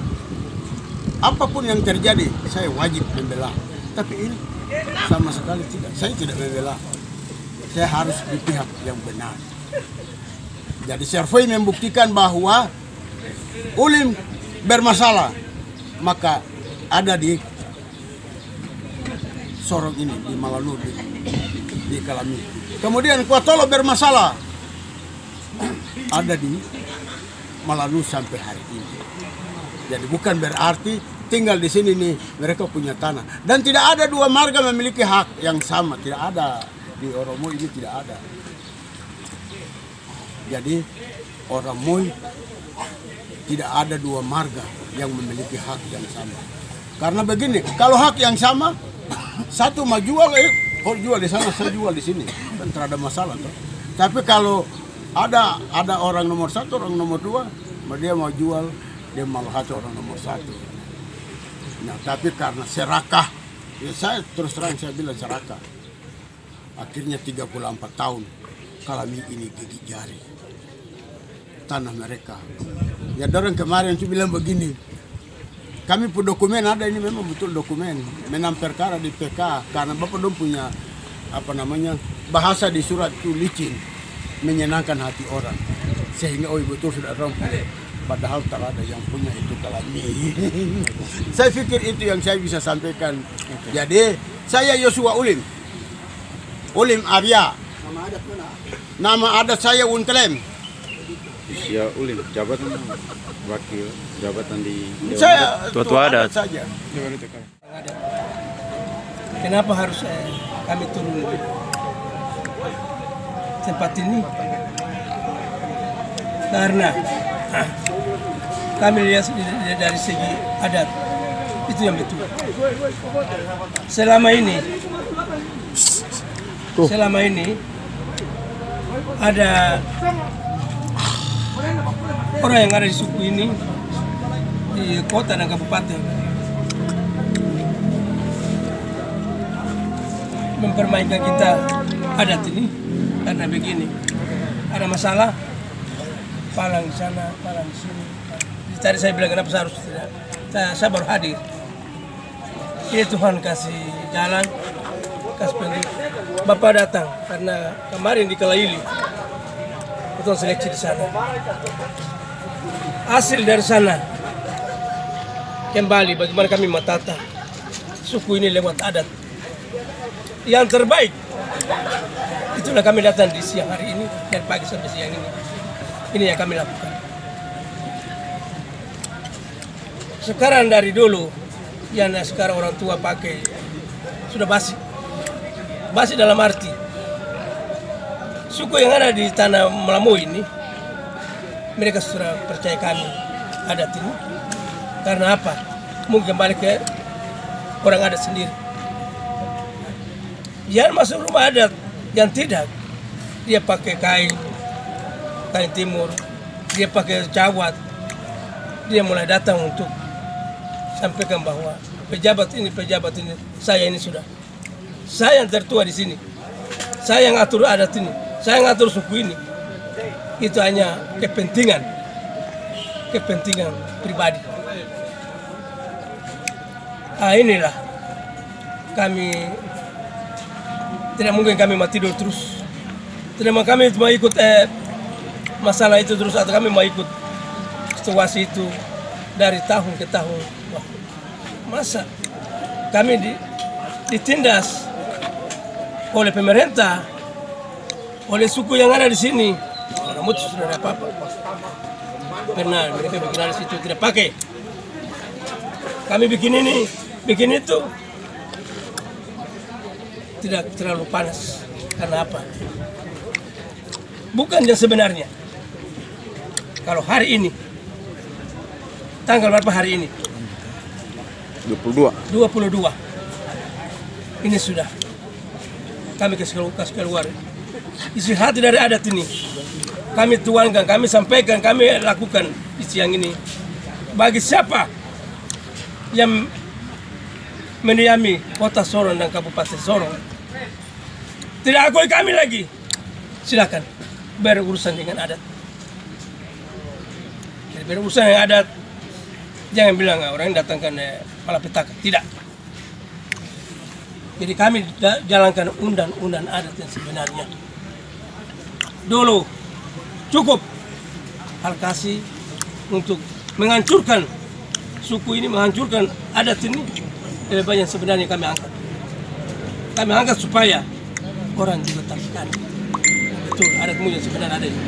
Apapun yang terjadi, saya wajib membela. Tapi ini sama sekali tidak. Saya tidak membela. Saya harus di pihak yang benar. Jadi survei membuktikan bahwa Ulim bermasalah. Maka ada di Sorong ini, di Malanu, di Kalami. Kemudian Kuatolo bermasalah. Ada di Malanu sampai hari ini. Jadi bukan berarti tinggal di sini nih mereka punya tanah. Dan tidak ada dua marga memiliki hak yang sama. Tidak ada. Di Oromo ini tidak ada. Jadi Oromo tidak ada dua marga yang memiliki hak yang sama. Karena begini, kalau hak yang sama, satu mau jual, kalau jual di sana, saya jual di sini, kan tidak ada masalah. Toh. Tapi kalau ada orang nomor satu, orang nomor dua, dia mau jual, dia malah hati orang nomor satu. Nah, tapi karena serakah, ya saya terus terang saya bilang serakah. Akhirnya 34 tahun, Kalami ini gigit jari. Tanah mereka. Ya orang kemarin itu bilang begini, kami pun dokumen ada ini memang betul dokumen. Menang perkara di PK karena Bapak dong punya bahasa di surat itu licin, menyenangkan hati orang. Sehingga betul sudah rampung. Padahal tak ada yang punya itu Kalami. Saya pikir itu yang saya bisa sampaikan. Jadi saya Yosua Ulim. Ulim Arya. Nama adat saya Untelem. Ya Ulim, jabatan wakil jabatan di saya tua adat saja. Kenapa harus kami turun di tempat ini? Karena kami lihat dari segi adat itu yang betul. Selama ini ada orang yang ada di suku ini di kota dan kabupaten mempermainkan kita adat ini karena begini, ada masalah palang di sana, palang di sini. Tadi saya bilang kenapa saya harus tidak, saya baru hadir. Ini Tuhan kasih jalan, kasih pendidik. Bapak datang karena kemarin di Kalaili betul seleksi di sana. Hasil dari sana kembali bagaimana kami matata suku ini lewat adat yang terbaik. Itulah kami datang di siang hari ini, dari pagi sampai siang ini. Ini yang kami lakukan. Sekarang dari dulu yang sekarang orang tua pakai sudah basi. Basi dalam arti suku yang ada di tanah Melamu ini mereka sudah percaya kami adat ini. Karena apa? Mungkin kembali ke orang adat sendiri. Jangan masuk rumah adat yang tidak. Dia pakai kain timur, dia pakai cawat. Dia mulai datang untuk sampaikan bahwa pejabat ini, saya ini sudah. Saya yang tertua di sini. Saya yang atur adat ini. Saya yang atur suku ini. Itu hanya kepentingan pribadi. Inilah kami tidak mungkin kami mau tidur terus. Tidak mau kami mau ikut masalah itu terus atau kami mau ikut situasi itu dari tahun ke tahun. Wah, masa kami ditindas oleh pemerintah, oleh suku yang ada di sini. Namun sudah ada apa-apa. Karena mereka bikin di situ tidak pakai. Kami bikin ini, bikin itu. Tidak terlalu panas. Karena apa? Bukan yang sebenarnya. Kalau hari ini, tanggal berapa hari ini? 22. Ini sudah. Kami kasih keluar. Isi hati dari adat ini. Kami tuangkan, kami sampaikan, kami lakukan siang ini. Bagi siapa yang mendiami kota Sorong dan Kabupaten Sorong, tidak akui kami lagi. Silakan berurusan dengan adat. berurusan yang adat, jangan bilang orang yang datangkan malapetaka, tidak. Jadi kami jalankan undang-undang adat yang sebenarnya. Dulu cukup hal kasih untuk menghancurkan suku ini, menghancurkan adat ini, lebih banyak sebenarnya kami angkat. Kami angkat supaya orang juga tahu betul adatmu yang sebenarnya ada ini.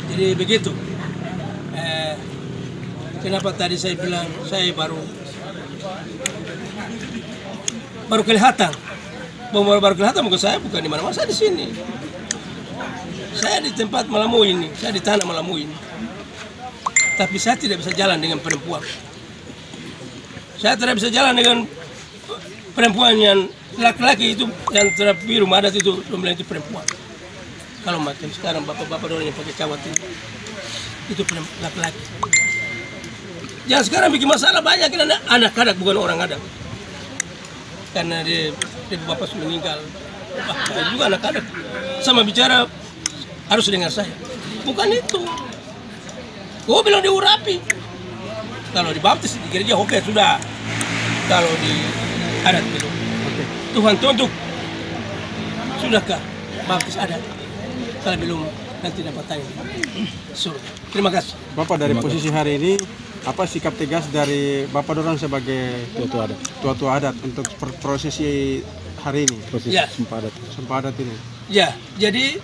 Jadi begitu. Kenapa tadi saya bilang saya baru kelihatan? Baru kelihatan bukan saya, bukan di mana-mana, saya di sini. Saya di tempat Malamu ini, saya di tanah Malamu ini. Tapi saya tidak bisa jalan dengan perempuan. Saya tidak bisa jalan dengan perempuan yang laki-laki itu yang terapi rumah adat itu dominan itu perempuan. Kalau macam sekarang bapak-bapak orang yang pakai kawat itu laki-laki. Yang sekarang bikin masalah banyak kan anak adat bukan orang adat. Karena dia bapak sudah meninggal. Saya juga anak adat. Sama bicara harus dengar saya. Bukan itu. Kau bilang diurapi. Kalau dibaptis di gereja oke sudah. Kalau di adat belum. Tuhan tuntut. Sudahkah baptis adat? Kalau belum nanti dapat tanya. Surga. Terima kasih. Bapak dari posisi hari ini apa sikap tegas dari Bapak Dorang sebagai tua-tua adat untuk prosesi hari ini? Prosesi ya. Sempadat ini. Ya, jadi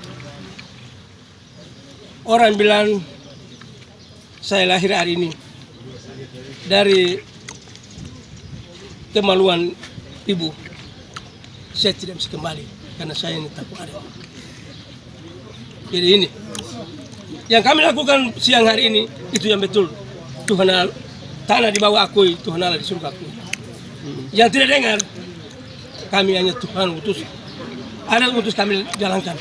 orang bilang saya lahir hari ini dari kemaluan ibu. Saya tidak bisa kembali karena saya ini takut adat. Jadi ini yang kami lakukan siang hari ini itu yang betul. Tuhan Allah, tanah di bawah akui, Tuhan Allah di surga akui. Yang tidak dengar, kami hanya Tuhan utus. Adat utus kami jalankan.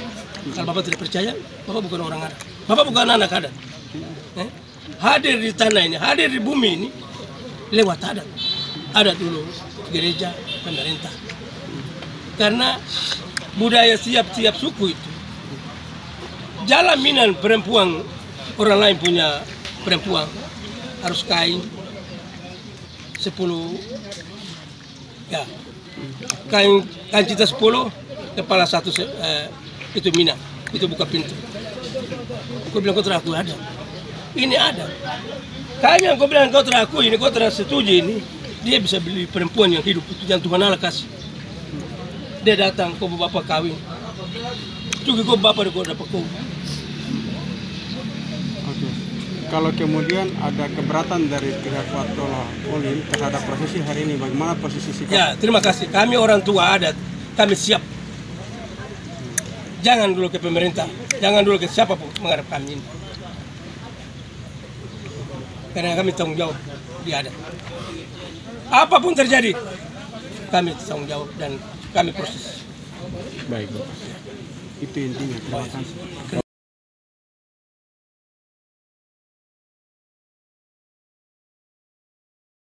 Kalau Bapak tidak percaya, Bapak bukan orang adat. Bapak bukan anak adat. Hadir di tanah ini, hadir di bumi ini, lewat adat. Adat dulu, gereja, pemerintah. Karena budaya tiap-tiap suku itu, jalaminan perempuan, orang lain punya perempuan, harus kain 10 ya kain cita 10 kepala 1 itu mina itu buka pintu. Kau bilang kau terakui ada ini ada kain yang kau bilang kau terakui ini kau setuju ini dia bisa beli perempuan yang hidup itu yang Tuhan Allah kasih. Dia datang kau bapak kawin juga kau bapak kau dapat kau. Kalau kemudian ada keberatan dari pihak Watolo Olim terhadap prosesi hari ini, bagaimana posisi sikap? Ya, terima kasih. Kami orang tua adat, kami siap. Jangan dulu ke pemerintah, jangan dulu ke siapapun menghadap kami ini. Karena kami tanggung jawab di adat. Apapun terjadi, kami tanggung jawab dan kami proses. Baik, itu intinya. Terima kasih.